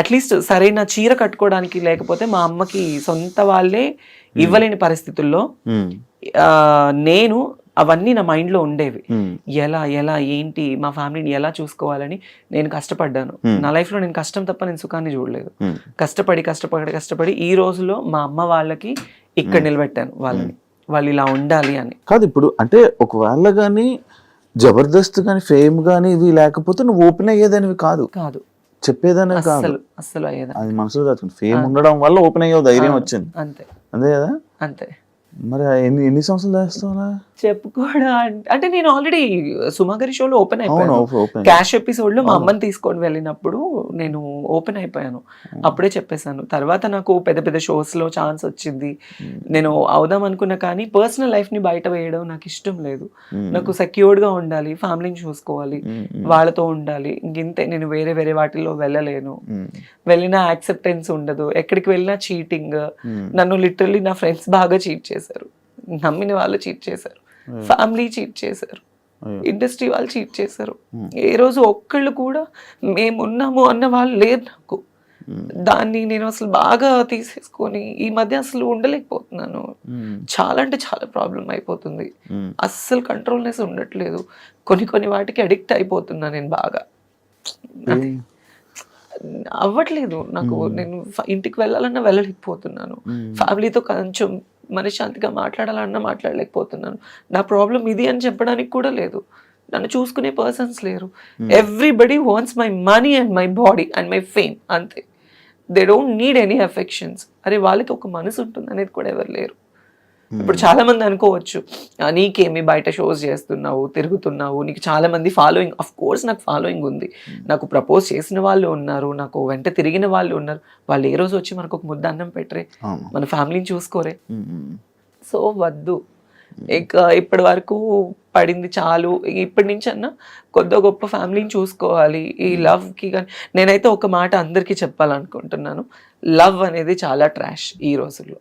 అట్లీస్ట్ సరైన చీర కట్టుకోవడానికి లేకపోతే మా అమ్మకి సొంత వాళ్ళే ఇవ్వలేని పరిస్థితుల్లో నేను అవన్నీ నా మైండ్ లో ఉండేవి. ఎలా ఏంటి మా ఫ్యామిలీని ఎలా చూసుకోవాలని నేను కష్టపడ్డాను. నా లైఫ్ లో నేను కష్టం తప్ప నేను సుఖాన్ని చూడలేదు. కష్టపడి ఈ రోజులో మా అమ్మ వాళ్ళకి ఇక్కడ నిలబెట్టాను వాళ్ళని, వాళ్ళు ఇలా ఉండాలి అని. కాదు ఇప్పుడు అంటే ఒకవేళ కానీ జబర్దస్త్ కానీ ఫేమ్ కానీ ఇవి లేకపోతే నువ్వు ఓపెన్ అయ్యేదానివి కాదు, కాదు చెప్పేదానివి కాదు. అస్సలు అయ్యేదా, అది మనసులో దాచుకుని ఫేమ్ ఉండడం వల్ల ఓపెన్ అయ్యే ధైర్యం వచ్చింది, అంతే అంతే కదా. అంతే. మరి ఎన్ని సంవత్సరాలు చేస్తావునా? చెప్పుకోవడం అంటే నేను ఆల్రెడీ సుమాగరి షోలో ఓపెన్ అయిపోయాను. ఓపెన్ క్యాష్ ఎపిసోడ్ లో మా అమ్మని తీసుకొని వెళ్ళినప్పుడు నేను ఓపెన్ అయిపోయాను, అప్పుడే చెప్పేశాను. తర్వాత నాకు పెద్ద పెద్ద షోస్ లో ఛాన్స్ వచ్చింది, నేను అవుదాం అనుకున్నా. కానీ పర్సనల్ లైఫ్ ని బయట వేయడం నాకు ఇష్టం లేదు. నాకు సెక్యూర్డ్ గా ఉండాలి, ఫ్యామిలీని చూసుకోవాలి, వాళ్ళతో ఉండాలి. ఇంతే, నేను వేరే వేరే వాటిల్లో వెళ్ళలేను. వెళ్ళినా యాక్సెప్టెన్స్ ఉండదు, ఎక్కడికి వెళ్ళినా చీటింగ్. నన్ను లిటరల్లీ నా ఫ్రెండ్స్ బాగా చీట్ చేశారు, నమ్మిన వాళ్ళు చీట్ చేశారు, ఫ్యామిలీ చీట్ చేశారు, ఇండస్ట్రీ వాళ్ళు చీట్ చేశారు. ఏ రోజు ఒక్కళ్ళు కూడా మేమున్నాము అన్న వాళ్ళు లేరు నాకు. దాన్ని నేను అసలు బాగా తీసేసుకొని ఈ మధ్య అసలు ఉండలేకపోతున్నాను. చాలా అంటే చాలా ప్రాబ్లం అయిపోతుంది, అస్సలు కంట్రోల్నెస్ ఉండట్లేదు. కొన్ని వాటికి అడిక్ట్ అయిపోతున్నా నేను బాగా. అవ్వట్లేదు నాకు, నేను ఇంటికి వెళ్ళాలన్నా వెళ్ళలేకపోతున్నాను, ఫ్యామిలీతో కొంచెం మనశ్శాంతిగా మాట్లాడాలన్నా మాట్లాడలేకపోతున్నాను. నా ప్రాబ్లం ఇది అని చెప్పడానికి కూడా లేదు, నన్ను చూసుకునే పర్సన్స్ లేరు. Everybody wants my money and my body and my fame, అంతే. They don't need any affections. అరే వాళ్ళకి ఒక మనసు ఉంటుంది అనేది కూడా ఎవరు లేరు. ఇప్పుడు చాలా మంది అనుకోవచ్చు, నీకేమి బయట షోస్ చేస్తున్నావు, తిరుగుతున్నావు, నీకు చాలా మంది ఫాలోయింగ్. అఫ్ కోర్స్ నాకు ఫాలోయింగ్ ఉంది, నాకు ప్రపోజ్ చేసిన వాళ్ళు ఉన్నారు, నాకు వెంట తిరిగిన వాళ్ళు ఉన్నారు. వాళ్ళు ఏ రోజు వచ్చి మనకు ఒక ముద్ద అన్నం పెట్టరే, మన ఫ్యామిలీని చూసుకోరే. సో వద్దు, ఇక ఇప్పటి వరకు పడింది చాలు. ఇప్పటి నుంచి అన్నా కొద్ది గొప్ప ఫ్యామిలీని చూసుకోవాలి. ఈ లవ్కి కానీ నేనైతే ఒక మాట అందరికీ చెప్పాలనుకుంటున్నాను, లవ్ అనేది చాలా ట్రాష్ ఈ రోజుల్లో.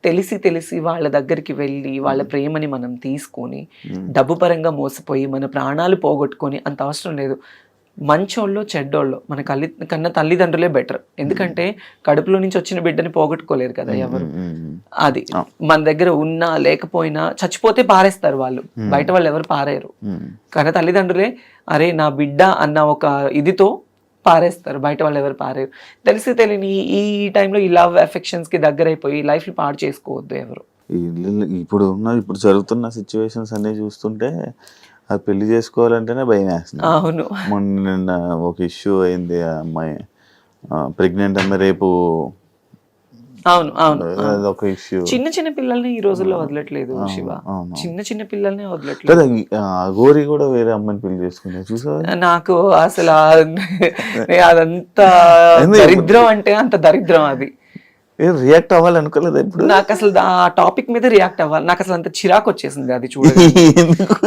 తెలిసి వాళ్ళ దగ్గరికి వెళ్ళి వాళ్ళ ప్రేమని మనం తీసుకొని డబ్బు పరంగా మోసపోయి మన ప్రాణాలు పోగొట్టుకొని అంత అవసరం లేదు. మంచోళ్ళు చెడ్డోళ్ళు మన కన్నా తల్లిదండ్రులే బెటర్. ఎందుకంటే కడుపులో నుంచి వచ్చిన బిడ్డని పోగొట్టుకోలేరు కదా ఎవరు. అది మన దగ్గర ఉన్నా లేకపోయినా చచ్చిపోతే పారేస్తారు వాళ్ళు, బయట వాళ్ళు ఎవరు పారేయరు. కానీ తల్లిదండ్రులే అరే నా బిడ్డ అన్న ఒక ఇదితో పారేస్తారు, బయట వాళ్ళు ఎవరు పారేరు. తెలియని ఈ టైంలో ఈ లవ్ అఫెక్షన్స్ కి దగ్గర అయిపోయి లైఫ్ ని పాడు చేసుకోవద్దు ఎవరు. ఇప్పుడు జరుగుతున్న సిచ్యువేషన్స్ అన్ని చూస్తుంటే అది పెళ్లి చేసుకోవాలంటేనే భయం వేస్తుంది. అవును, మొన్న ఒక ఇష్యూ అయింది, ఆ అమ్మాయి ప్రెగ్నెంట్ అమ్మాయి రేపు. అవును అవును, ఒక ఇష్యూ. చిన్న పిల్లల్ని ఈ రోజుల్లో వదలట్లేదు శివ, చిన్న పిల్లల్ని వదలట్లేదు. గోరి కూడా వేరే అమ్మాయిని పెళ్లి చేసుకున్నా చూసా. నాకు అసలు అదంత దరిద్రం అంటే అంత దరిద్రం. అది రియాక్ట్ అవ్వాలి అనుకోలేదు ఇప్పుడు. నాకు అసలు ఆ టాపిక్ మీద రియాక్ట్ అవ్వాలి, నాకు అసలు అంత చిరాకు వచ్చేసింది అది చూడండి.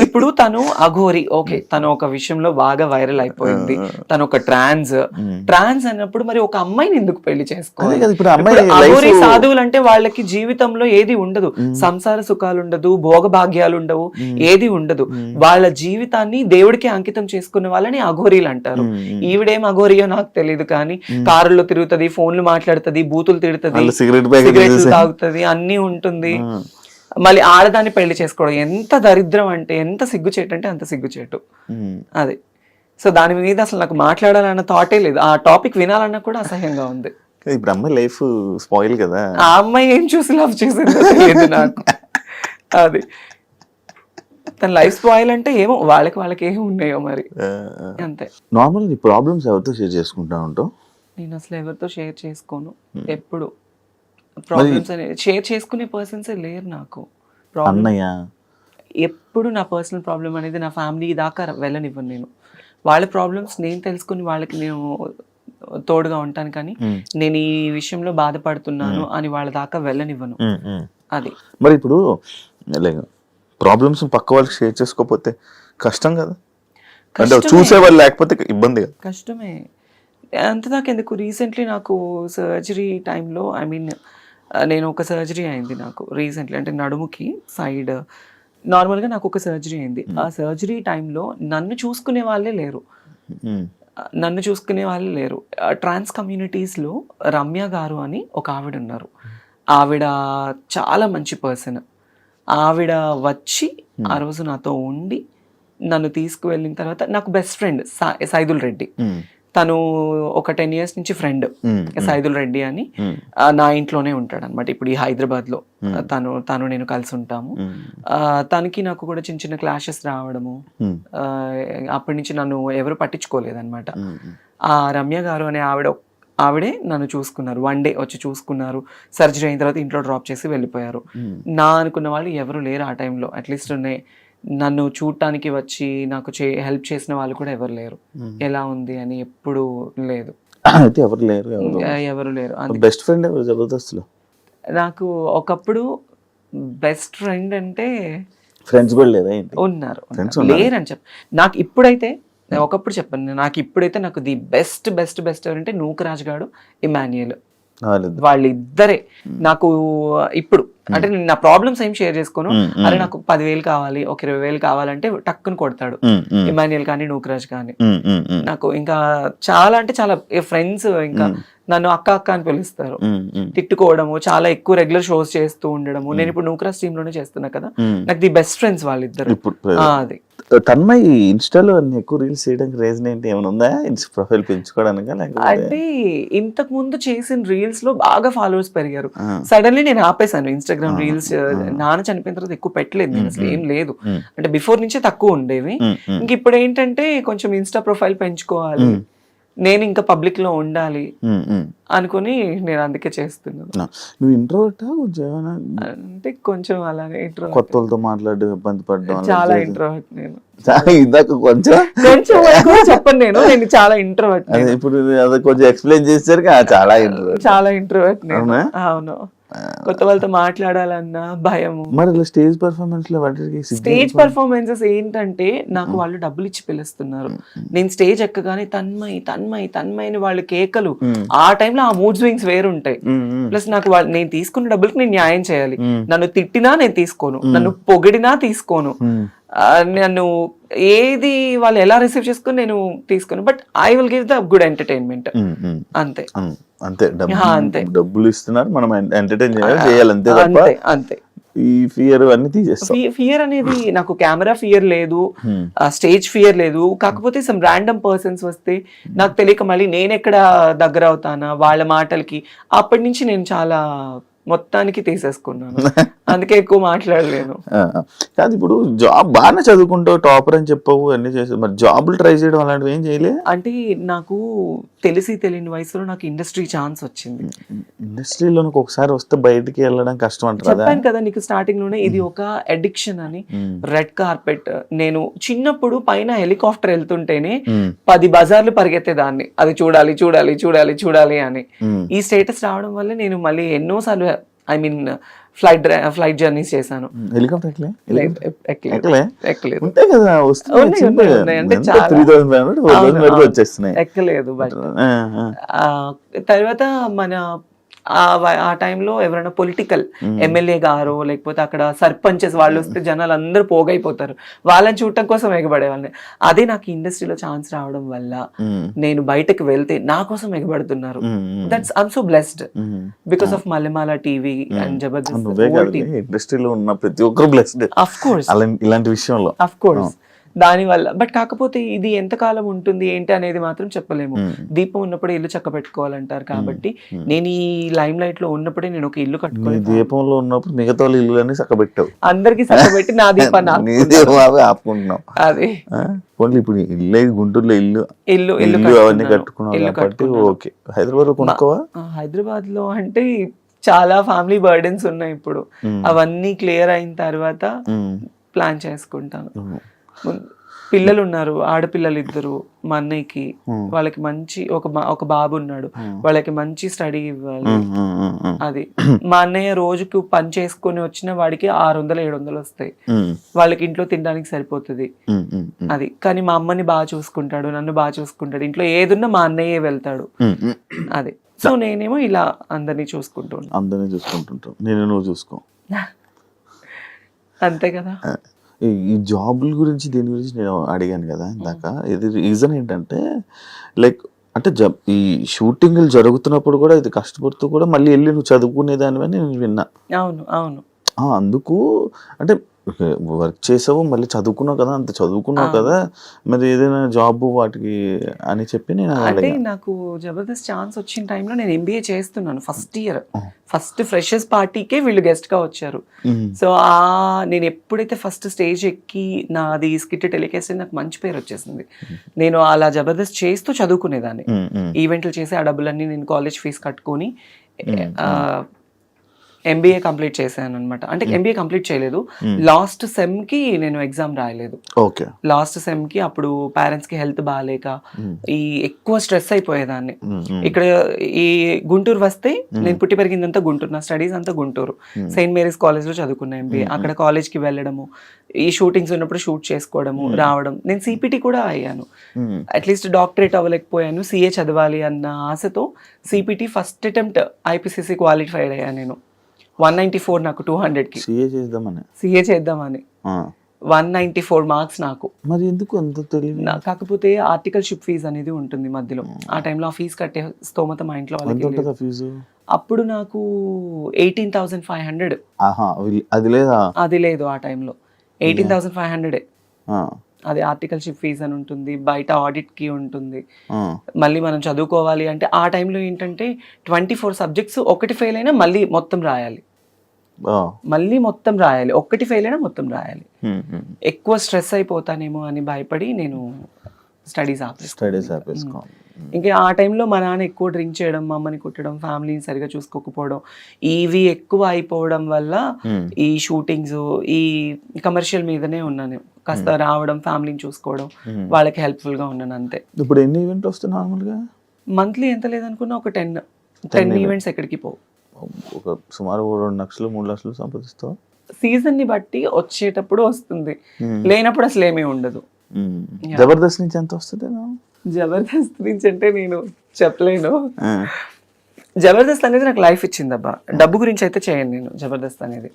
ఇప్పుడు తను అఘోరి, ఓకే, తను ఒక విషయంలో బాగా వైరల్ అయిపోయింది, తను ఒక ట్రాన్స్ అన్నప్పుడు మరి ఒక అమ్మాయిని ఎందుకు పెళ్లి చేసుకోవాలి? అఘోరి సాధువులు అంటే వాళ్ళకి జీవితంలో ఏది ఉండదు, సంసార సుఖాలు ఉండదు, భోగభాగ్యాలు ఉండవు, ఏది ఉండదు. వాళ్ళ జీవితాన్ని దేవుడికి అంకితం చేసుకున్న వాళ్ళని అఘోరీలు అంటారు. ఈవిడేం అఘోరియో నాకు తెలియదు, కానీ కారులో తిరుగుతుంది, ఫోన్లు మాట్లాడుతుంది, బూతులు తిడుతుంది, సిగరెట్లు తాగుతుంది, అన్ని ఉంటుంది. మళ్ళీ ఆడదాన్ని పెళ్లి చేసుకోవడం ఎంత దరిద్రం అంటే, ఎంత సిగ్గుచేటు అంటే అంత సిగ్గుచేటు అది. సో దాని మీద అసలు నాకు మాట్లాడాలన్న థాటే లేదు, ఆ టాపిక్ వినాలన్నా కూడా అసహ్యంగా ఉంది. ఇప్పుడు అమ్మాయి లైఫ్ స్పాయిల్ కదా, ఆ అమ్మాయి ఏం చూసి లవ్ చేసిందో తెలియదు నాకు. అది తన లైఫ్ స్పాయిల్ అంటే ఏమో వాళ్ళకి ఏమి ఉన్నాయో మరి, అంతే. నార్మల్ నీ ప్రాబ్లమ్స్ ఎవరితో షేర్ చేసుకుంటా ఉంటావు? నేను అసలు ఎవరితో షేర్ చేసుకోను, ఎప్పుడు ప్రాబ్లమ్స్ అనేది షేర్ చేసుకునే పర్సన్సే లేరు నాకు. అన్నయ్య ఎప్పుడు నా పర్సనల్ ప్రాబ్లం అనేది నా ఫ్యామిలీ దాకా వెళ్ళనివ్వను నేను. వాళ్ళ ప్రాబ్లమ్స్ నేను తెలుసుకుని వాళ్ళకి నేను తోడుగా ఉంటాను, కానీ నేను ఈ విషయంలో బాధపడుతున్నాను అని వాళ్ళ దాకా వెళ్ళనివ్వను. అది మరి ఇప్పుడు ప్రాబ్లమ్స్ పక్క వాళ్ళకి షేర్ చేసుకోకపోతే కష్టం కదా, అంటే చూసేవాళ్ళు లేకపోతే ఇబ్బంది కదా. కష్టమే, అంతదాకా ఎందుకు. రీసెంట్లీ నాకు సర్జరీ టైంలో, ఐ మీన్ నేను ఒక సర్జరీ అయింది నాకు రీసెంట్లీ, అంటే నడుముకి సైడ్ నార్మల్గా నాకు ఒక సర్జరీ అయింది. ఆ సర్జరీ టైంలో నన్ను చూసుకునే వాళ్ళే లేరు, ట్రాన్స్ కమ్యూనిటీస్లో రమ్య గారు అని ఒక ఆవిడ ఉన్నారు. ఆవిడ చాలా మంచి పర్సన్. ఆవిడ వచ్చి ఆ రోజు నాతో ఉండి నన్ను తీసుకువెళ్ళిన తర్వాత, నాకు బెస్ట్ ఫ్రెండ్ సైదుల్ రెడ్డి, తను ఒక 10 years నుంచి ఫ్రెండ్ సైదుల్ రెడ్డి అని, నా ఇంట్లోనే ఉంటాడు అనమాట ఇప్పుడు ఈ హైదరాబాద్ లో. తను నేను కలిసి ఉంటాము. తనకి నాకు కూడా చిన్న చిన్న క్లాషెస్ రావడము, అప్పటి నుంచి నన్ను ఎవరు పట్టించుకోలేదన్నమాట. ఆ రమ్య గారు అనే ఆవిడే నన్ను చూసుకున్నారు. 1 day వచ్చి చూసుకున్నారు. సర్జరీ అయిన తర్వాత ఇంట్లో డ్రాప్ చేసి వెళ్ళిపోయారు. నా అనుకున్న వాళ్ళు ఎవరు లేరు ఆ టైంలో. అట్లీస్ట్ నన్ను చూడటానికి వచ్చి నాకు హెల్ప్ చేసిన వాళ్ళు కూడా ఎవరు లేరు. ఎలా ఉంది అని ఎప్పుడు లేదు. అయితే ఎవరు లేరు. బెస్ట్ ఫ్రెండ్ ఎవరు జబర్దస్త్లో? నాకు ఒకప్పుడు బెస్ట్ ఫ్రెండ్ అంటే ఫ్రెండ్స్ కూడా లేదా? ఉన్నారు, లేరని నాకు ఇప్పుడైతే ఒకప్పుడు చెప్పాను. నాకు ది బెస్ట్ బెస్ట్ బెస్ట్ ఎవరంటే నూకరాజ్ గాడు, ఇమాన్యుయల్. వాళ్ళిద్దరే నాకు ఇప్పుడు అంటే నేను నా ప్రాబ్లమ్స్ ఏం షేర్ చేసుకోను. అరే నాకు 10,000 కావాలి, ఒక 20,000 కావాలంటే టక్కుని కొడతాడు ఇమాన్యుయల్ కానీ నూకరాజ్ కానీ. నాకు ఇంకా చాలా అంటే చాలా ఫ్రెండ్స్, ఇంకా నన్ను అక్క అక్క అని పిలుస్తారు. తిట్టుకోవడము, చాలా ఎక్కువ రెగ్యులర్ షోస్ చేస్తూ ఉండడము. నేను ఇప్పుడు నూకరాజ్ టీమ్ లోనే చేస్తున్నా కదా, నాకు ది బెస్ట్ ఫ్రెండ్స్ వాళ్ళిద్దరు. అది తన్మయి ఇన్స్టాలో ఎక్కువ రీల్స్ చేయడానికి రీజన్ ఏంటి? ఏమైనా ఉందా? ప్రొఫైల్ పెంచుకోవడానికి? అంటే ఇంతకు ముందు చేసిన రీల్స్ లో బాగా ఫాలోవర్స్ పెరిగారు. సడన్లీ నేను ఆపేసాను ఇన్స్టాగ్రామ్ రీల్స్. నాన్న చనిపోయిన తర్వాత ఎక్కువ పెట్టలేదు నేను, అసలు ఏం లేదు. అంటే బిఫోర్ నుంచే తక్కువ ఉండేవి. ఇంక ఇప్పుడు ఏంటంటే కొంచెం ఇన్స్టా ప్రొఫైల్ పెంచుకోవాలి, నేను ఇంకా పబ్లిక్ లో ఉండాలి అనుకుని నేను అందుకే చేస్తున్నాను. నువ్వు ఇంట్రోవర్టా? అంటే కొంచెం అలానే ఇంట్రోవర్ట్. కొత్త వాళ్ళతో మాట్లాడడం ఇబ్బంది పడడం? చాలా ఇంట్రోవర్ట్ నేను. ఇందాక కొంచెం చెప్పను నేను చాలా ఇంట్రోవర్ట్. ఇప్పుడు అది కొంచెం ఎక్స్ప్లెయిన్ చేశారు. చాలా ఇంట్రోవర్ట్ నేను. అవును, కొత్త వాళ్ళతో మాట్లాడాలన్నా భయము. మరి స్టేజ్ పర్ఫార్మెన్స్ లో స్టేజ్ పర్ఫార్మెన్సెస్ ఏంటంటే నాకు వాళ్ళు డబ్బులు ఇచ్చి పిలుస్తున్నారు. నేను స్టేజ్ ఎక్కగానే తన్మయ్ తన్మయ్ తన్మయ్ అని వాళ్ళు కేకలు. ఆ టైంలో ఆ మూడ్ స్వింగ్స్ వేరుంటాయి. ప్లస్ నాకు నేను తీసుకున్న డబ్బులకి నేను న్యాయం చేయాలి. నన్ను తిట్టినా నేను తీసుకోను, నన్ను పొగిడినా తీసుకోను, నన్ను ఏది వాళ్ళు ఎలా రిసీవ్ చేసుకుని నేను తీసుకోను. But I will give the good entertainment. అంతే అంతే. డబ్బులు ఇస్తున్నారు, మనం ఎంటర్టైన్ చేయాలి అంతే తప్ప అంతే. ఈ ఫియర్ అన్ని తీసేస్తాం. ఫియర్ అనేది నాకు కెమెరా ఫియర్ లేదు, స్టేజ్ ఫియర్ లేదు. కాకపోతే సమ్ ర్యాండమ్ పర్సన్స్ వస్తే నాకు తెలియక మళ్ళీ నేను ఎక్కడ దగ్గర అవుతానా వాళ్ళ మాటలకి. అప్పటి నుంచి నేను చాలా మొత్తానికి తీసేసుకున్నాను, అందుకే ఎక్కువ మాట్లాడలేను. కాదు, ఇప్పుడు జాబ్ బాగానే చదువుకుంటావు, టాపర్ అని చెప్పవు, అన్ని చేసావు, మరి జాబులు ట్రై చేయడం అలాంటివి ఏం చేయలే? అంటే నాకు తెలియని వయసులో నాకు ఇండస్ట్రీ ఛాన్స్ వచ్చింది. ఇండస్ట్రీలో ఒకసారి వస్తే బయటికి వెళ్ళడం కష్టం అంటారు. చెప్పాను కదా నీకు స్టార్టింగ్ లోనే, ఇది ఒక అడిక్షన్ అని. రెడ్ కార్పెట్, నేను చిన్నప్పుడు పైన హెలికాప్టర్ వెళ్తుంటేనే 10 బజార్లు పరిగెత్తేదాన్ని, అది చూడాలి చూడాలి చూడాలి చూడాలి అని. ఈ స్టేటస్ రావడం వల్ల నేను మళ్ళీ ఎన్నోసార్లు ఫ్లైట్ జర్నీస్ చేశాను. ఎక్కలేదు. బట్ తర్వాత మన ఆ టైంలో ఎవరైనా పొలిటికల్ ఎమ్మెల్యే గారు లేకపోతే అక్కడ సర్పంచెస్ వాళ్ళు వస్తే జనాలు అందరూ పోగైపోతారు, వాళ్ళని చూడటం కోసం ఎగబడేవాళ్ళని. అదే నాకు ఇండస్ట్రీలో ఛాన్స్ రావడం వల్ల నేను బయటకు వెళ్తే నా కోసం ఎగబడుతున్నారు. That's I'm so blessed because of Mallemala TV and Jabardasth. ఇండస్ట్రీలో ఉన్న ప్రతి ఒక్కరు బ్లెస్డ్ ఆఫ్ కోర్స్ ఇలాంటి విషయంలో, ఆఫ్ కోర్స్. దానివల్ల బట్ కాకపోతే ఇది ఎంతకాలం ఉంటుంది ఏంటి అనేది మాత్రం చెప్పలేము. దీపం ఉన్నప్పుడే ఇల్లు చక్క పెట్టుకోవాలంటారు. కాబట్టి నేను ఈ లైమ్ లైట్ లో ఉన్నప్పుడే నేను ఒక ఇల్లు కట్టుకోవాలి. దీపంలో ఉన్నప్పుడు మిగతా ఇల్లు అన్ని చక్కబెట్టావు, అందరికి చక్కబెట్టి నా దీపాన్ని ఆపుకుంటున్నాం. అదే ఇప్పుడు ఇల్లు గుంటూరులో ఇల్లు అవన్నీ కట్టుకున్నాం కాబట్టి ఓకే. హైదరాబాద్ లో కొనుక్కోవా? హైదరాబాద్ లో అంటే చాలా ఫ్యామిలీ బర్డెన్స్ ఉన్నాయి ఇప్పుడు. అవన్నీ క్లియర్ అయిన తర్వాత ప్లాన్ చేసుకుంటాను. పిల్లలు ఉన్నారు, ఆడపిల్లలు 2 మా అన్నయ్యకి. వాళ్ళకి మంచి ఒక బాబు ఉన్నాడు, వాళ్ళకి మంచి స్టడీ ఇవ్వాలి. అది మా అన్నయ్య రోజుకు పని చేసుకొని వచ్చిన వాడికి 600-700 వస్తాయి. వాళ్ళకి ఇంట్లో తినడానికి సరిపోతుంది. అది కానీ మా అమ్మని బాగా చూసుకుంటాడు, నన్ను బాగా చూసుకుంటాడు. ఇంట్లో ఏదున్నా మా అన్నయ్యే వెళ్తాడు. అది సో నేనేమో ఇలా అందరినీ చూసుకుంటుంటాను. నేను నువ్వు చూసుకో, అంతే కదా. ఈ జాబుల గురించి దీని గురించి నేను అడిగాను కదా ఇందాక. ఇది రీజన్ ఏంటంటే లైక్ అంటే ఈ షూటింగ్లు జరుగుతున్నప్పుడు కూడా ఇది కష్టపడుతూ కూడా మళ్ళీ వెళ్ళి నువ్వు చదువుకునేదానివని నేను విన్నా. అవును అవును. అందుకు అంటే వర్క్ చేసావు, మళ్ళీ చదువుకున్నావు కదా, అంత చదువుకున్నావు కదా, మరి ఏదైనా జాబ్ వాటికి అని చెప్పి నేను అంటే నాకు జబర్దస్త్ ఛాన్స్ వచ్చిన టైంలో నేను ఎంబీఏ చేస్తున్నాను ఫస్ట్ ఇయర్. ఫస్ట్ ఫ్రెషర్స్ పార్టీకే వీళ్ళు గెస్ట్ గా వచ్చారు. సో నేను ఎప్పుడైతే ఫస్ట్ స్టేజ్ ఎక్కి నాది స్కిట్ టెలికాస్ట్ నాకు మంచి పేరు వచ్చేసింది. నేను అలా జబర్దస్త్ చేస్తూ చదువుకునేదాన్ని, ఈవెంట్లు చేసి ఆ డబ్బులన్నీ నేను కాలేజ్ ఫీజు కట్టుకొని ఎంబీఏ కంప్లీట్ చేశాను అనమాట. అంటే ఎంబీఏ కంప్లీట్ చేయలేదు, లాస్ట్ సెమ్ కి నేను ఎగ్జామ్ రాయలేదు. లాస్ట్ సెమ్ కి అప్పుడు పేరెంట్స్ కి హెల్త్ బాగాలేక ఈ ఎక్కువ స్ట్రెస్ అయిపోయేదాన్ని. ఇక్కడ ఈ గుంటూరు వస్తే నేను పుట్టి పెరిగిందంతా గుంటూరు, నా స్టడీస్ అంతా గుంటూరు. సెయింట్ మేరీస్ కాలేజ్ లో చదువుకున్నా ఎంబీఏ. అక్కడ కాలేజ్ కి వెళ్ళడము, ఈ షూటింగ్స్ ఉన్నప్పుడు షూట్ చేసుకోవడము, రావడం. నేను సిపిటి కూడా అయ్యాను, అట్లీస్ట్ డాక్టరేట్ అవ్వలేకపోయాను, సిఏ చదవాలి అన్న ఆశతో CPT first attempt IPCC qualified అయ్యాను నేను. 194 నాకు 200కి సిఏ చేద్దామని 194 మార్క్స్ నాకు. మరి ఎందుకు అంత తెలియదు? కాకపోతే ఆర్టికల్షిప్ ఫీజు అనేది ఉంటుంది మధ్యలో. ఆ టైంలో ఆ ఫీజు కట్టే స్తోమత మా ఇంట్లో వాళ్ళకి ఫీజు. అప్పుడు నాకు 18,500. అది లేదు ఆ టైంలో. 18,500 అది ఆర్టికల్షిప్ ఫీజు అని ఉంటుంది, బయట ఆడిట్ కి ఉంటుంది, మళ్ళీ మనం చదువుకోవాలి అంటే. ఆ టైంలో ఏంటంటే 24 సబ్జెక్ట్స్, ఒకటి ఫెయిల్ అయినా మళ్ళీ మొత్తం రాయాలి, ఒక్కటి ఫెయిల్ అయినా మొత్తం రాయాలి. ఎక్కువ స్ట్రెస్ అయిపోతానేమో అని భయపడి నేను స్టడీస్ ఆపేసుకున్నాను. ఇంకా ఆ టైంలో మా నాన్న ఎక్కువ డ్రింక్ చేయడం, మా అమ్మని కుట్టడం, ఫ్యామిలీని సరిగా చూసుకోకపోవడం, ఇవి ఎక్కువ అయిపోవడం వల్ల ఈ షూటింగ్స్, ఈ కమర్షియల్ మీదనే ఉన్నాను. కాస్త రావడం, ఫ్యామిలీని చూసుకోవడం, వాళ్ళకి హెల్ప్ఫుల్ గా ఉన్నాను అంతే. ఇప్పుడు ఎన్ని ఈవెంట్ వస్తాయి నార్మల్గా? మంత్లీ ఎంత లేదనుకున్నా ఒక 10 ఈవెంట్స్ ఎక్కడికి పోవు. ఒక సుమారు 2 లక్షలు 3 లక్షలు సంపాదిస్తావు. సీజన్ ని బట్టి వచ్చేటప్పుడు వస్తుంది, లేనప్పుడు అసలు ఏమీ ఉండదు. జబర్దస్త్ నుంచి ఎంత వస్తుంది? జబర్దస్త్ నుంచి అంటే నేను చెప్పలేను. జబర్దస్త్ అనేది నాకు లైఫ్ ఇచ్చింది అబ్బా. డబ్బు గురించి అయితే చేయను నేను జబర్దస్త్ అనేది.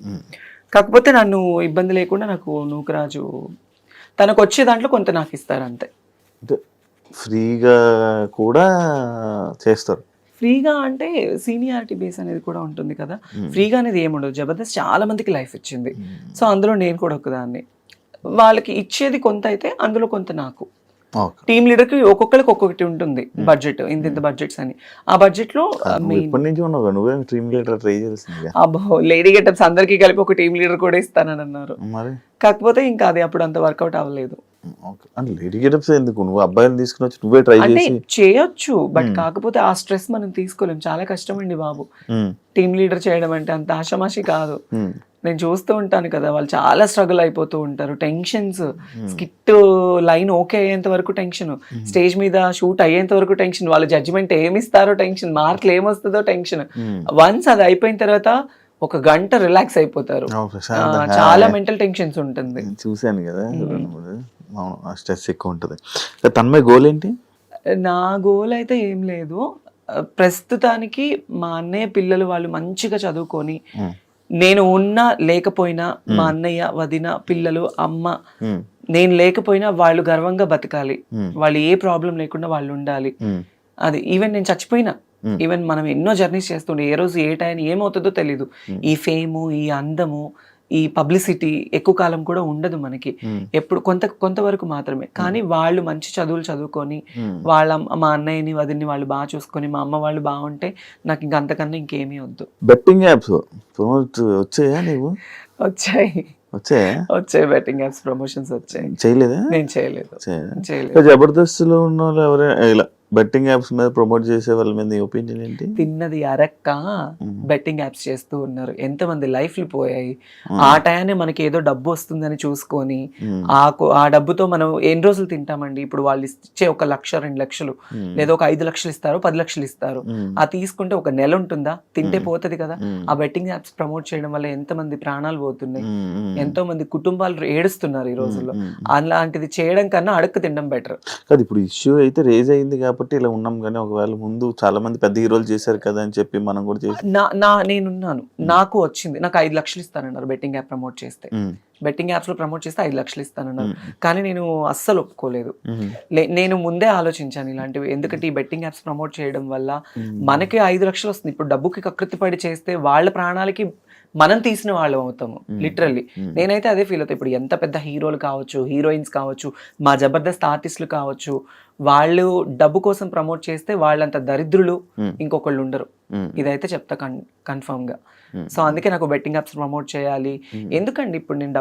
కాకపోతే నన్ను ఇబ్బంది లేకుండా నాకు నూకరాజు తనకు వచ్చే దాంట్లో కొంత నాకు ఇస్తారు అంతే. ఫ్రీగా కూడా చేస్తారు. ఫ్రీగా అంటే సీనియారిటీ బేస్ అనేది కూడా ఉంటుంది కదా. ఫ్రీగా అనేది ఏముండదు. జబర్దస్త్ చాలా మందికి లైఫ్ ఇచ్చింది. సో అందులో నేను కూడా ఒకదాన్ని. వాళ్ళకి ఇచ్చేది కొంత అయితే అందులో కొంత నాకు. టీమ్ లీడర్ కి ఒక్కొక్కరికి ఒక్కొక్కటి ఉంటుంది బడ్జెట్, ఇంత బడ్జెట్స్ అని. ఆ బడ్జెట్ లో అబ్బో లేడీ గెటప్స్ అందరికి కలిపి ఒక టీమ్ లీడర్ కూడా ఇస్తానని అన్నారు. కాకపోతే ఇంకా అది అప్పుడు అంత వర్కౌట్ అవ్వలేదు. అంటే చేయొచ్చు, బట్ కాకపోతే ఆ స్ట్రెస్ మనం తీసుకోలేం. చాలా కష్టం అండి బాబు టీమ్ లీడర్ చేయడం అంటే, అంత ఆషామాషి కాదు. నేను చూస్తూ ఉంటాను కదా, వాళ్ళు చాలా స్ట్రగుల్ అయిపోతూ ఉంటారు. టెన్షన్స్, స్కిట్ లైన్ ఓకే అయ్యేంత వరకు టెన్షన్, స్టేజ్ మీద షూట్ అయ్యేంత వరకు టెన్షన్, వాళ్ళు జడ్జిమెంట్ ఏమిస్తారో టెన్షన్, మార్కులు ఏమొస్తుందో టెన్షన్. వన్స్ అది అయిపోయిన తర్వాత ఒక గంట రిలాక్స్ అయిపోతారు. చాలా మెంటల్ టెన్షన్స్ ఉంటుంది. చూసాను కదా, స్ట్రెస్ ఎక్కువ ఉంటుంది. తన్మయ గోల్ ఏంటి? నా గోల్ అయితే ఏం లేదు ప్రస్తుతానికి. మా అన్నయ్య పిల్లలు వాళ్ళు మంచిగా చదువుకొని, నేను ఉన్నా లేకపోయినా మా అన్నయ్య, వదిన, పిల్లలు, అమ్మ, నేను లేకపోయినా వాళ్ళు గర్వంగా బతకాలి. వాళ్ళు ఏ ప్రాబ్లం లేకుండా వాళ్ళు ఉండాలి. అది ఈవెన్ నేను చచ్చిపోయినా, ఈవెన్ మనం ఎన్నో జర్నీస్ చేస్తుండే, ఏ రోజు ఏ టైం ఏమవుతుందో తెలీదు. ఈ ఫేము, ఈ అందము, ఈ పబ్లిసిటీ ఎక్కువ కాలం కూడా ఉండదు మనకి. ఎప్పుడు కొంతవరకు మాత్రమే. కానీ వాళ్ళు మంచి చదువులు చదువుకొని, వాళ్ళ మా అన్నయ్యని, వదిన్ని వాళ్ళు బాగా చూసుకొని, మా అమ్మ వాళ్ళు బాగుంటే నాకు ఇంక అంతకన్నా ఇంకేమీ వద్దు. బెట్టింగ్ యాప్స్ వచ్చాయా? నీవు వచ్చాయి బెట్టింగ్ యాప్స్ ప్రమోషన్స్ వచ్చాయి. చేయలేదా? నేను చేయలేదు. జబర్దస్త్ లో ఉన్న వాళ్ళు ఎవరైనా ఇలా బెట్టింగ్ యాప్స్ మీద ప్రమోట్ చేసే వాళ్ళ మీద ఒపీనియన్ ఏంటి? తిన్నది అరక్క బెట్టింగ్ యాప్స్ చేస్తూ ఉన్నారు. ఎంతమంది లైఫ్లు పోయాయి. ఆ టయాన్ని మనకి ఏదో డబ్బు వస్తుందని చూసుకొని ఆ డబ్బుతో మనం ఎన్ని రోజులు తింటామండి? ఇప్పుడు వాళ్ళు ఇచ్చే 1 లక్ష 2 లక్షలు లేదా ఒక 5 లక్షలు ఇస్తారు, 10 లక్షలు ఇస్తారు. ఆ తీసుకుంటే ఒక నెల ఉంటుందా? తింటే పోతుంది కదా. ఆ బెట్టింగ్ యాప్స్ ప్రమోట్ చేయడం వల్ల ఎంతమంది ప్రాణాలు పోతున్నాయి, ఎంతో మంది కుటుంబాలు ఏడుస్తున్నారు ఈ రోజుల్లో. అలాంటిది చేయడం కన్నా అడక్క తినడం బెటర్. ఇప్పుడు ఇష్యూ అయితే రేజ్ అయింది కాబట్టి ఇలా ఉన్నాం, కానీ ఒకవేళ ముందు చాలా మంది పెద్ద హీరోలు చేశారు కదా అని చెప్పి మనం కూడా చేసి నేనున్నాను. నాకు వచ్చింది, నాకు 5 లక్షలు ఇస్తానన్నారు బెట్టింగ్ యాప్ ప్రమోట్ చేస్తే. బెట్టింగ్ యాప్స్ లో ప్రమోట్ చేస్తే 5 లక్షలు ఇస్తానన్నారు. కానీ నేను అస్సలు ఒప్పుకోలేదు. నేను ముందే ఆలోచించాను ఇలాంటివి. ఎందుకంటే ఈ బెట్టింగ్ యాప్స్ ప్రమోట్ చేయడం వల్ల మనకి 5 లక్షలు వస్తుంది. ఇప్పుడు డబ్బుకి కకృతి పడి చేస్తే వాళ్ళ ప్రాణాలకి మనం తీసిన వాళ్ళం అవుతాము లిటరల్లీ. నేనైతే అదే ఫీల్ అవుతాను. ఇప్పుడు ఎంత పెద్ద హీరోలు కావచ్చు, హీరోయిన్స్ కావచ్చు, మా జబర్దస్త్ ఆర్టిస్టులు కావచ్చు, వాళ్ళు డబ్బు కోసం ప్రమోట్ చేస్తే వాళ్ళంత దరిద్రులు ఇంకొకళ్ళు ఉండరు. ఇదైతే చెప్తా కన్ఫర్మ్ గా. సో అందుకే నాకు బెట్టింగ్ యాప్స్ ప్రమోట్ చేయాలి. ఎందుకండి ఇప్పుడు నేను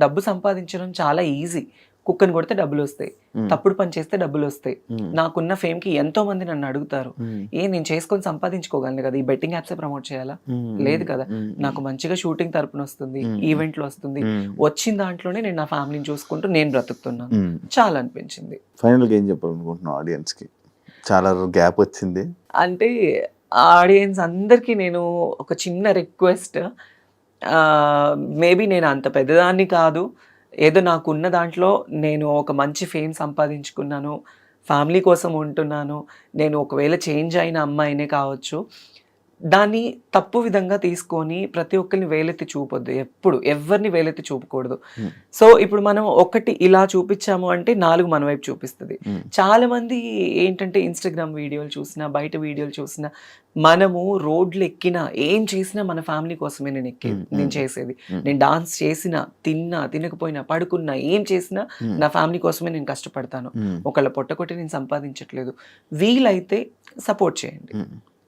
డబ్బు సంపాదించడం చాలా ఈజీ. కుక్కని కొడితే డబ్బులు వస్తాయి, తప్పుడు పని చేస్తే డబ్బులు వస్తాయి. నాకున్న ఫేమ్ కి ఎంతో మంది నన్ను అడుగుతారు, నేను చేసుకొని సంపాదించుకోగలను కదా, ఈ బెట్టింగ్ యాప్సే ప్రమోట్ చేయాలా? లేదు కదా. నాకు మంచిగా షూటింగ్ తరపున వస్తుంది, ఈవెంట్లు వస్తుంది, వచ్చిన దాంట్లోనే నేను నా ఫ్యామిలీని చూసుకుంటూ నేను బ్రతుకుతున్నాను. చాలా అనిపించింది. ఫైనల్ గా ఏం చెప్పాలనుకుంటున్నావు ఆడియన్స్ కి? చాలా గ్యాప్ వచ్చింది అంటే ఆడియన్స్ అందరికీ నేను ఒక చిన్న రిక్వెస్ట్, మేబీ నేను అంత పెద్దదాన్ని కాదు, ఏదో నాకున్న దాంట్లో నేను ఒక మంచి ఫేమ్ సంపాదించుకున్నాను, ఫ్యామిలీ కోసం ఉంటున్నాను. నేను ఒకవేళ చేంజ్ అయిన అమ్మాయినే కావచ్చు, దాన్ని తప్పు విధంగా తీసుకొని ప్రతి ఒక్కరిని వేలెత్తి చూపొద్దు. ఎప్పుడు ఎవరిని వేలెత్తి చూపకూడదు. సో ఇప్పుడు మనం ఒకటి ఇలా చూపించాము అంటే 4 మన వైపు చూపిస్తుంది. చాలా మంది ఏంటంటే ఇన్స్టాగ్రామ్ వీడియోలు చూసినా, బయట వీడియోలు చూసినా, మనము రోడ్లు ఎక్కినా, ఏం చేసినా మన ఫ్యామిలీ కోసమే నేను చేసేది. నేను డాన్స్ చేసినా, తిన్నా, తినకపోయినా, పడుకున్నా, ఏం చేసినా నా ఫ్యామిలీ కోసమే నేను కష్టపడతాను. ఒకళ్ళ పొట్టకొట్టి నేను సంపాదించట్లేదు. వీలైతే సపోర్ట్ చేయండి.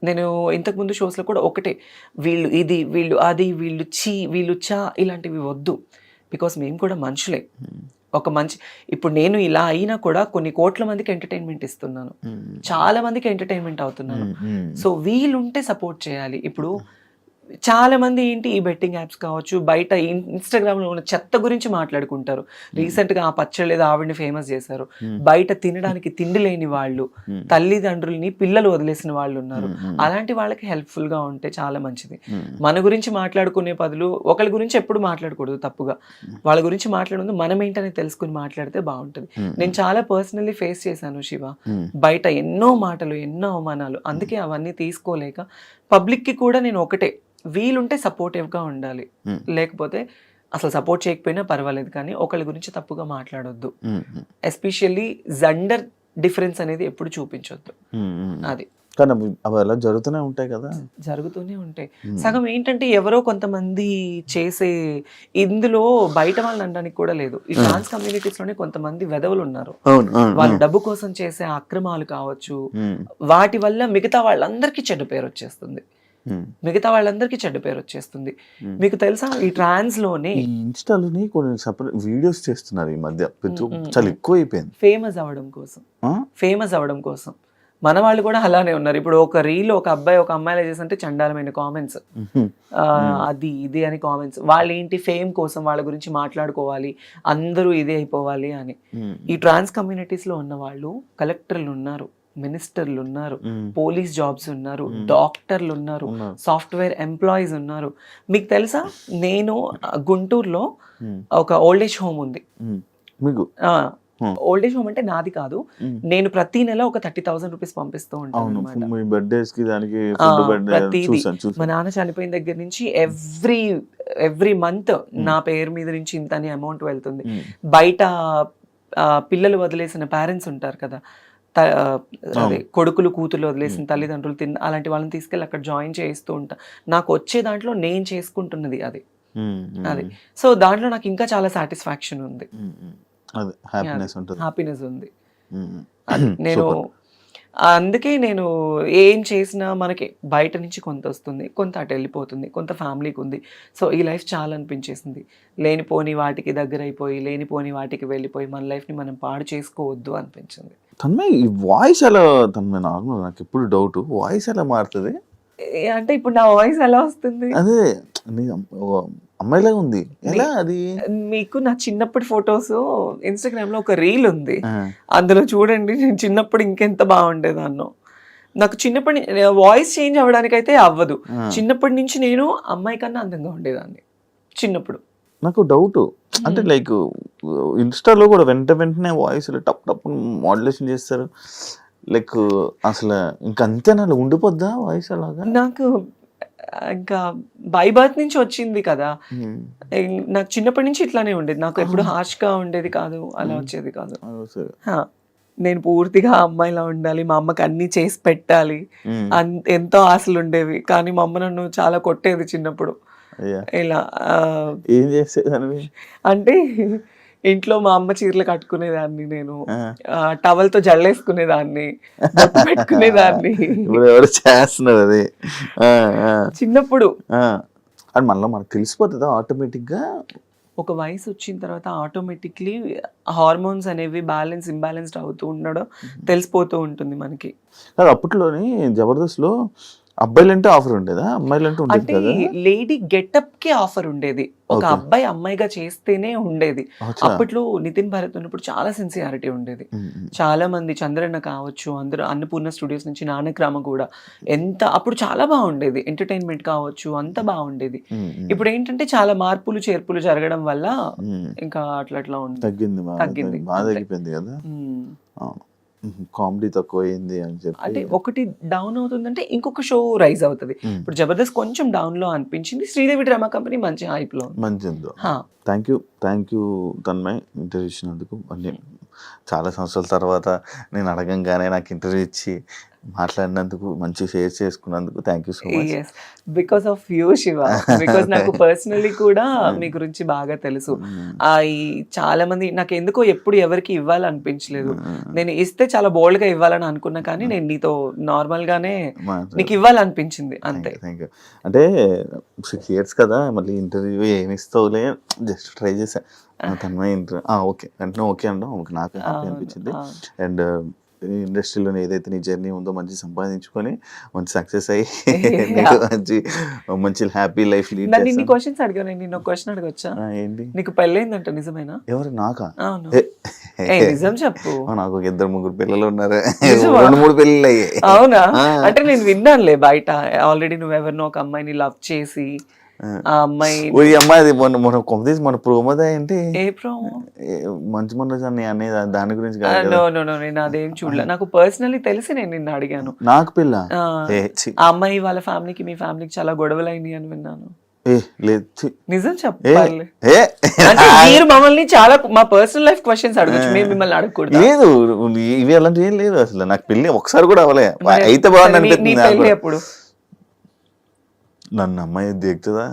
నేను ఇంతకుముందు షోస్లో కూడా ఒకటే, వీళ్ళు ఇది, వీళ్ళు అది, వీళ్ళు వీళ్ళు ఇలాంటివి వద్దు. బికాస్ మేము కూడా మనుషులే. ఒక మంచి, ఇప్పుడు నేను ఇలా అయినా కూడా కొన్ని కోట్ల మందికి ఎంటర్టైన్మెంట్ ఇస్తున్నాను, చాలా మందికి ఎంటర్టైన్మెంట్ అవుతున్నాను. సో వీళ్ళుంటే సపోర్ట్ చేయాలి. ఇప్పుడు చాలా మంది ఏంటి, ఈ బెట్టింగ్ యాప్స్ కావచ్చు, బయట ఇన్స్టాగ్రామ్లో ఉన్న చెత్త గురించి మాట్లాడుకుంటారు. రీసెంట్గా ఆ పచ్చళ్ళు ఏదో ఆవిడని ఫేమస్ చేశారు. బయట తినడానికి తిండి లేని వాళ్ళు, తల్లిదండ్రుల్ని పిల్లలు వదిలేసిన వాళ్ళు ఉన్నారు. అలాంటి వాళ్ళకి హెల్ప్ఫుల్గా ఉంటే చాలా మంచిది. మన గురించి మాట్లాడుకునే బదులు ఒకళ్ళ గురించి ఎప్పుడు మాట్లాడకూడదు తప్పుగా. వాళ్ళ గురించి మాట్లాడదు, మనం ఏంటని తెలుసుకుని మాట్లాడితే బాగుంటుంది. నేను చాలా పర్సనల్లీ ఫేస్ చేశాను శివ, బయట ఎన్నో మాటలు, ఎన్నో అవమానాలు. అందుకే అవన్నీ తీసుకోలేక పబ్లిక్కి కూడా నేను ఒకటే, వీలుంటే సపోర్టివ్గా ఉండాలి, లేకపోతే అసలు సపోర్ట్ చేయకపోయినా పర్వాలేదు, కానీ ఒకళ్ళ గురించి తప్పుగా మాట్లాడొద్దు. ఎస్పెషల్లీ జెండర్ డిఫరెన్స్ అనేది ఎప్పుడు చూపించొద్దు. అది కానీ అవి అలా జరుగుతూనే ఉంటాయి కదా, జరుగుతూనే ఉంటాయి. సగం ఏంటంటే ఎవరో కొంతమంది చేసే, ఇందులో బయట వాళ్ళని అనడానికి కూడా లేదు, ఈ ట్రాన్స్ కమ్యూనిటీస్ లోనే కొంతమంది వెధవులు ఉన్నారు. వాళ్ళు డబ్బు కోసం చేసే అక్రమాలు కావచ్చు, వాటి వల్ల మిగతా వాళ్ళందరికీ చెడ్డ పేరు వచ్చేస్తుంది. మీకు తెలుసా, ఈ ట్రాన్స్ లోనే ఇన్స్టాలోని కొన్ని సెపరేట్ వీడియోస్ చేస్తున్నారు ఈ మధ్య, చాలా ఎక్కువ అయిపోయింది ఫేమస్ అవ్వడం కోసం. మన వాళ్ళు కూడా అలానే ఉన్నారు. ఇప్పుడు ఒక రీల్ ఒక అబ్బాయి ఒక అమ్మాయిలా చేస్తుంటే చండాలమైన కామెంట్స్, అది ఇది అని కామెంట్స్. వాళ్ళు ఏంటి, ఫేమ్ కోసం వాళ్ళ గురించి మాట్లాడుకోవాలి, అందరూ ఇదే అయిపోవాలి అని. ఈ ట్రాన్స్ కమ్యూనిటీస్ లో ఉన్న వాళ్ళు కలెక్టర్లు ఉన్నారు, మినిస్టర్లు ఉన్నారు, పోలీస్ జాబ్స్ ఉన్నారు, డాక్టర్లు ఉన్నారు, సాఫ్ట్వేర్ ఎంప్లాయీస్ ఉన్నారు. మీకు తెలుసా, నేను గుంటూరులో ఒక ఓల్డ్ ఏజ్ హోమ్ ఉంది. ఓల్డ్ ఏజ్ హోమ్ అంటే నాది కాదు, నేను ప్రతి నెల ఒక 30,000 రూపీస్ పంపిస్తూ ఉంటాను. మా నాన్న చనిపోయిన దగ్గర నుంచి ఎవ్రీ మంత్ నా పేరు మీద నుంచి ఇంత అని అమౌంట్ వెళ్తుంది. బయట పిల్లలు వదిలేసిన పేరెంట్స్ ఉంటారు కదా, అదే కొడుకులు కూతుర్లు వదిలేసిన తల్లిదండ్రులు అలాంటి వాళ్ళని తీసుకెళ్ళి అక్కడ జాయిన్ చేస్తూ ఉంటా. నాకు వచ్చే దాంట్లో నేను చేసుకుంటున్నది అది. సో దాంట్లో నాకు ఇంకా చాలా సాటిస్ఫాక్షన్ ఉంది, హ్యాపీనెస్ ఉంది. నేను అందుకే నేను ఏం చేసినా మనకి బయట నుంచి కొంత వస్తుంది, కొంత అటు వెళ్ళిపోతుంది, కొంత ఫ్యామిలీకి ఉంది. సో ఈ లైఫ్ చాలా అనిపించేసింది. లేనిపోని వాటికి దగ్గర అయిపోయి, లేనిపోని వాటికి వెళ్ళిపోయి మన లైఫ్ని మనం పాడు చేసుకోవద్దు అనిపించింది. తన్మయ్, ఈ వాయిస్ ఎలా తన్మయ్, నార్మల్ నాకు ఎప్పుడు డౌట్, వాయిస్ ఎలా మారుతుంది అంటే ఇప్పుడు నా వాయిస్ ఎలా వస్తుంది? అదే అమ్మాయిలాగా ఉంది, ఎలా అది? మీకు నా చిన్నప్పటి ఫొటోస్ ఇన్స్టాగ్రామ్ లో ఒక రీల్ ఉంది, అందులో చూడండి. నేను చిన్నప్పుడు ఇంకెంత బాగుండేదాన్నో. నాకు చిన్నప్పటి వాయిస్ చేంజ్ అవ్వడానికి అయితే అవ్వదు. చిన్నప్పటి నుంచి నేను అమ్మాయి కన్నా అందంగా ఉండేదాన్ని చిన్నప్పుడు. నాకు డౌట్, అంటే లైక్ ఇన్స్టాలో కూడా వెంటనే వాయిస్ టప్ టప్ మోడ్యులేషన్ చేస్తారు, లైక్ అసలు ఇంకా అంతేనా, ఉండిపోద్దా వాయిస్ అలాగా? నాకు ఇంకా బై బర్త్ నుంచి వచ్చింది కదా, నాకు చిన్నప్పటి నుంచి ఇట్లానే ఉండేది. నాకు ఎప్పుడు హార్ష్గా ఉండేది కాదు, అలా వచ్చేది కాదు. నేను పూర్తిగా అమ్మాయిలా ఉండాలి, మా అమ్మకి అన్ని చేసి పెట్టాలి, ఎంతో ఆశలు ఉండేవి. కానీ మా అమ్మ నన్ను చాలా కొట్టేది చిన్నప్పుడు. Yeah. ఇలా ఏం చేసేదానివి? అంటే ఇంట్లో మా అమ్మ చీరలు కట్టుకునేదాన్ని, నేను Ah. టవల్తో జల్లేసుకునేదాన్ని, బొట్టు పెట్టుకునేదాన్ని ఇప్పుడు ఎవరు చేస్తున్నారు అది? చిన్నప్పుడు. అది మనకు తెలిసిపోతుందా ఆటోమేటిక్గా? ఒక వయసు వచ్చిన తర్వాత ఆటోమేటిక్లీ హార్మోన్స్ అనేవి ఇంబ్యాలెన్స్డ్ అవుతూ ఉండడం తెలిసిపోతూ ఉంటుంది మనకి. కాదు, అప్పట్లోని జబర్దస్త్లో అబ్బాయిలంటే ఆఫర్ ఉండేదా, అమ్మాయిలంటే ఉండేది అంటే కదా? లేడీ గెటప్ కి ఆఫర్ ఉండేది, ఒక Okay. అబ్బాయి అమ్మాయిగా చేస్తేనే ఉండేది. అచ్చా. అప్పట్లో నితిన్ భరత్ ఉన్నప్పుడు చాలా సిన్సియారిటీ ఉండేది. చాలా మంది, చంద్రన్న కావచ్చు, అందరూ అన్నపూర్ణ స్టూడియోస్ నుంచి నానక్రామ కూడా, ఎంత అప్పుడు చాలా బాగుండేది, ఎంటర్టైన్మెంట్ కావచ్చు అంత బాగుండేది. ఇప్పుడు ఏంటంటే చాలా మార్పులు చేర్పులు జరగడం వల్ల ఇంకా అట్లా ఉంది. తగ్గింది, తగ్గింది. బాగా అంతే. తగ్గిపోయింది కదా. మ్మ్. కామెడీ తక్కువ అయింది అని అంటే చెప్పి. ఒకటి డౌన్ అవుతుందంటే ఇంకొక షో రైజ్ అవుతుంది. ఇప్పుడు జబర్దస్త్ కొంచెం డౌన్ లో అనిపించింది, శ్రీదేవి డ్రామా కంపెనీ మంచి హైప్ లో ఉంది. మంచిది. హా. థ్యాంక్ యూ తన్మయ్, ఇంటర్వ్యూ ఇచ్చినందుకు. అన్ని చాలా సంవత్సరాల తర్వాత నేను అడగంగానే నాకు ఇంటర్వ్యూ ఇచ్చి మాట్లాడినందుకు, మంచి షేర్ చేసుకున్నందుకు thank you so much. Yes, because of you Shiva, because నాకు పర్సనలీ కూడా మీ గురించి బాగా తెలుసు. ఈ చాలా మంది నాకు ఎందుకో ఎప్పుడు ఎవరికి ఇవ్వాలనిపించలేదు, నేను ఇస్తే చాలా బోల్డ్ గా ఇవ్వాలని అనుకున్నా, కానీ నేను నీతో నార్మల్ గానే నీకు ఇవ్వాలనిపించింది అంతే. Thank you. అంటే 6 years కదా, మళ్ళీ ఇంటర్వ్యూ ఏమి ఇస్తావులే, జస్ట్ ట్రై చేసా. తన్మయ్ ఇంటర్వ్యూ ఓకే అంటే ఓకే అనడం నాకు హ్యాపీ అనిపించింది. అండ్ ఇండస్ట్రీలో ఏదైతే నీ జర్నీ ఉందో మంచి సంపాదించుకొని మంచి సక్సెస్ అయ్యి మంచి హ్యాపీ లైఫ్ లీడ్ నన్ను ఇన్ని క్వశ్చన్స్ అడిగాను, నేను ఒక క్వశ్చన్ అడగొచ్చా? ఏంటి? నీకు పెళ్ళైందంట, నిజమేనా? ఎవరు? నాకా? అవును. నిజం చెప్పు. నాకు 2-3 పిల్లలు ఉన్నారు, నిజమా? 2-3 పెళ్ళిళ్ళు అయ్యాయి. అవునా? అంటే నేను విన్నానులే బయట, ఆల్రెడీ నువ్వెవరినో ఒక అమ్మాయిని లవ్ చేసి ఆ అమ్మాయి ఈ అమ్మాయి అది మన ప్రోమోదా ఏంటి? ఏ ప్రోమో? మంచి మనోజ్ అని అనేది దాని గురించి నో నో నో, నేను అదేం చూడలే. నాకు పర్సనలీ తెలిసి నేను నిన్ను అడిగాను. నాకు పిల్ల? ఆ అమ్మాయి వాళ్ళ ఫ్యామిలీకి మీ ఫ్యామిలీకి చాలా గొడవలు అయినాయి అని విన్నాను. లేదు, నిజం చెప్పాలి. ఏ అంటే మీరు మమ్మల్ని చాలా మా పర్సనల్ లైఫ్ క్వశ్చన్స్ అడగచ్చు, మేము మిమ్మల్ని అడగకూడదు. లేదు, ఇవి అలాంటివి ఏం లేదు అసలు. నాకు పెళ్లి ఒకసారి కూడా అవ్వలే, అయితే బాగుంది నీ అనిపిస్తుంది నాకు పెళ్ళి కూడా. ఎప్పుడు? నన్ను అమ్మాయి దిగుతుందా?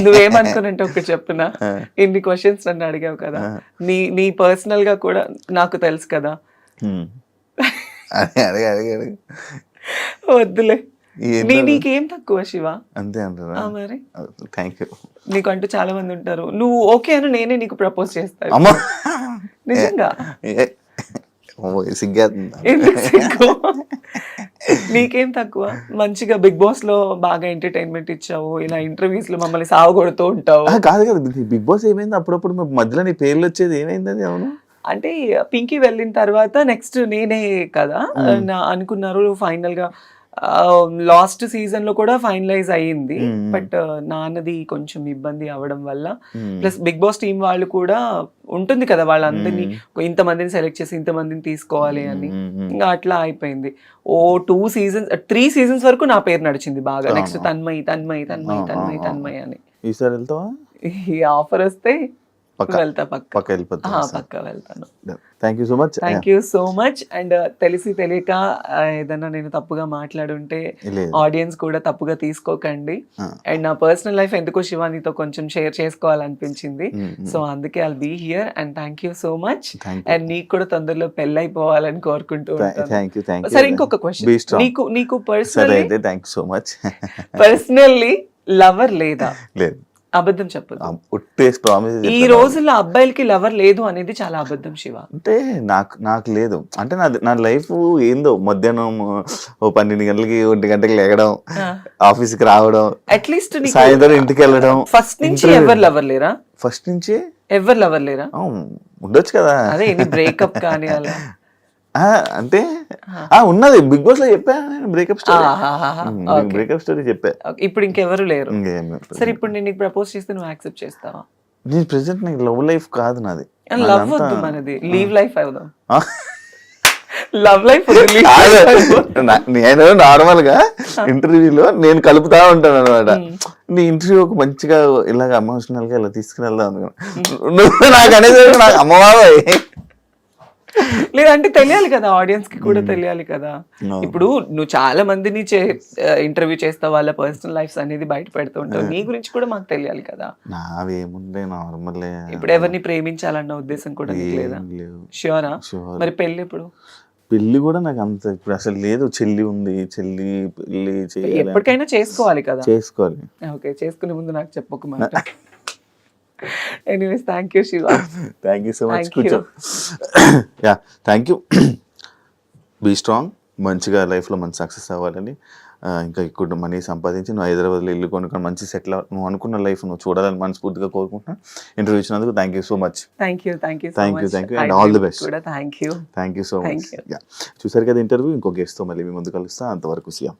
నువ్వేమనుకున్నట్టు ఒకటి చెప్తున్నా, ఇన్ని క్వశ్చన్స్ నన్ను అడిగావు కదా, నీ పర్సనల్ గా కూడా నాకు తెలుసు కదా. అడిగి అడిగి అడిగి వద్దులే. నీకేం తక్కువ శివ? అంతే అంటారా? మరి థ్యాంక్ యూ. నీకంటూ చాలా మంది ఉంటారు, నువ్వు ఓకే అని నేనే నీకు ప్రపోజ్ చేస్తాను. అమ్మా నిజంగా సిగ్గేస్తుందా? ఎందుకు సిగ్గు? నీకేం తక్కువ? మంచిగా బిగ్ బాస్ లో బాగా ఎంటర్టైన్మెంట్ ఇచ్చావు, ఇలా ఇంటర్వ్యూస్ లో మమ్మల్ని సావగొడుతూ ఉంటావు. కాదు కదా, బిగ్ బాస్ ఏమైంది? అప్పుడప్పుడు మధ్యలో నీ పేర్లు వచ్చేది ఏమైంది అది? అవును, అంటే పింకీ వెళ్ళిన తర్వాత నెక్స్ట్ నేనే కదా అనుకున్నారు. ఫైనల్ గా లాస్ట్ సీజన్ లో కూడా ఫైనలైజ్ అయ్యింది, బట్ నాన్నది కొంచెం ఇబ్బంది అవడం వల్ల, ప్లస్ బిగ్ బాస్ టీం వాళ్ళు కూడా ఉంటుంది కదా, వాళ్ళందరినీ ఇంతమందిని సెలెక్ట్ చేసి ఇంతమందిని తీసుకోవాలి అని, ఇంకా అట్లా అయిపోయింది. 3 seasons వరకు నా పేరు నడిచింది బాగా. నెక్స్ట్ తన్మయ్ తన్మయ్ తన్మయ్ తన్మయ్ తన్మయ్ అని. ఈసారి వెళ్తావా? ఈ ఆఫర్ వస్తే వెళ్తా, పక్క వెళ్తాను. Thank you so much. Thank you so much. And తెలిసి తెలియక ఏదన్నా నేను తప్పుగా మాట్లాడుంటే ఆడియన్స్ కూడా తప్పుగా తీసుకోకండి. అండ్ నా పర్సనల్ లైఫ్ ఎందుకో శివానితో కొంచెం షేర్ చేసుకోవాలనిపించింది, సో అందుకే I'll be here. And thank you so much. And నీకు కూడా తొందరలో పెళ్ళైపోవాలని కోరుకుంటూ ఉంటాను. సరే, ఇంకొక క్వశ్చన్, నీకు పర్సనల్లీ లవర్ లేదా? లేదు. అబద్ధం చెప్పదు. ఈ ఈ రోజుల్లో అబ్బాయిలకి లవర్ లేదు అనేది చాలా అబద్ధం శివ. అంటే నాకు లేదు. అంటే నా లైఫ్ ఏందో, మధ్యాహ్నం 12 గంటలకి 1 గంటకి లేగడం, ఆఫీస్కి రావడం, అట్లీస్ట్ సాయంత్రం ఇంటికి వెళ్ళడం. ఫస్ట్ నుంచి ఎవరు లవర్ లేరా? ఫస్ట్ నుంచి ఎవరు లవర్ లేరా? ఉండొచ్చు కదా. అదే బ్రేకప్ కానీ అలా అంటే ఉన్నది. బిగ్ బాస్ లో చెప్పా నేను బ్రేకప్ స్టోరీ చెప్పా. ఇప్పుడు ఇంకెవరు లేరు. సరే, ఇప్పుడు నేను నీకు ప్రపోజ్ చేస్తే నువ్వు యాక్సెప్ట్ చేస్తావా? నేను ప్రెసెంట్ నాకు లవ్ లైఫ్ కాదు నాది. లవ్ వద్దు, మనది లీవ్ లైఫ్ అవుదాం. లవ్ లైఫ్ నేను నార్మల్ గా ఇంటర్వ్యూలో నేను కలుపుతా ఉంటాను అనమాట. నీ ఇంటర్వ్యూ ఒక మంచిగా ఇలాగ ఎమోషనల్ గా ఇలా తీసుకుని వెళ్దాం అనుకున్నా. నాకు అనేది నాకు అమ్మవాబాయ్ లేదు, అంటే తెలియాలి కదా, ఆడియన్స్ కి కూడా తెలియాలి కదా. అవును. ఇప్పుడు నువ్వు చాలా మందిని ఇంటర్వ్యూ చేస్తావు, వాళ్ళ పర్సనల్ లైఫ్స్ అనేది బయట పెడుతూ ఉంటావు, నీ గురించి కూడా మాకు తెలియాలి కదా. నావేముండే నార్మల్ ఇప్పుడు ఎవరిని ప్రేమించాలన్న ఉద్దేశం కూడా నీకు లేదా? లేవు. ష్యూరా? Sure. మరి పెళ్ళి ఇప్పుడు పెళ్లి కూడా నాకు అంత ఇప్పుడు అసలు లేదు. చెల్లి ఉంది, చెల్లి పెళ్లి చేయాలి, ఎప్పటికైనా చేసుకోవాలి కదా. చేసుకోవాలి. ఓకే, చేసుకునే ముందు నాకు చెప్పొక మాట. Anyways, thank you Shiva. Thank you so much. Thank you. కూర్చో. Yeah, thank you. Be strong, మంచిగా లైఫ్లో మంచి సక్సెస్ అవ్వాలని, ఇంకా ఎక్కువ మనీ సంపాదించి నువ్వు హైదరాబాద్లో ఇల్లు కొనుక్కొని మంచి సెటిల్ నువ్వు అనుకున్న లైఫ్ నువ్వు చూడాలని మనస్ఫూర్తిగా కోరుకుంటున్నా. ఇంటర్వ్యూ ఇచ్చినందుకు thank you so much. Thank you Thank you and all the best. కూడా thank you. Thank you so Thank much. చూసారు కదా ఇంటర్వ్యూ. ఇంకో గెస్ట్తో మళ్ళీ మీ ముందు కలుస్తా. అంతవరకు సియా.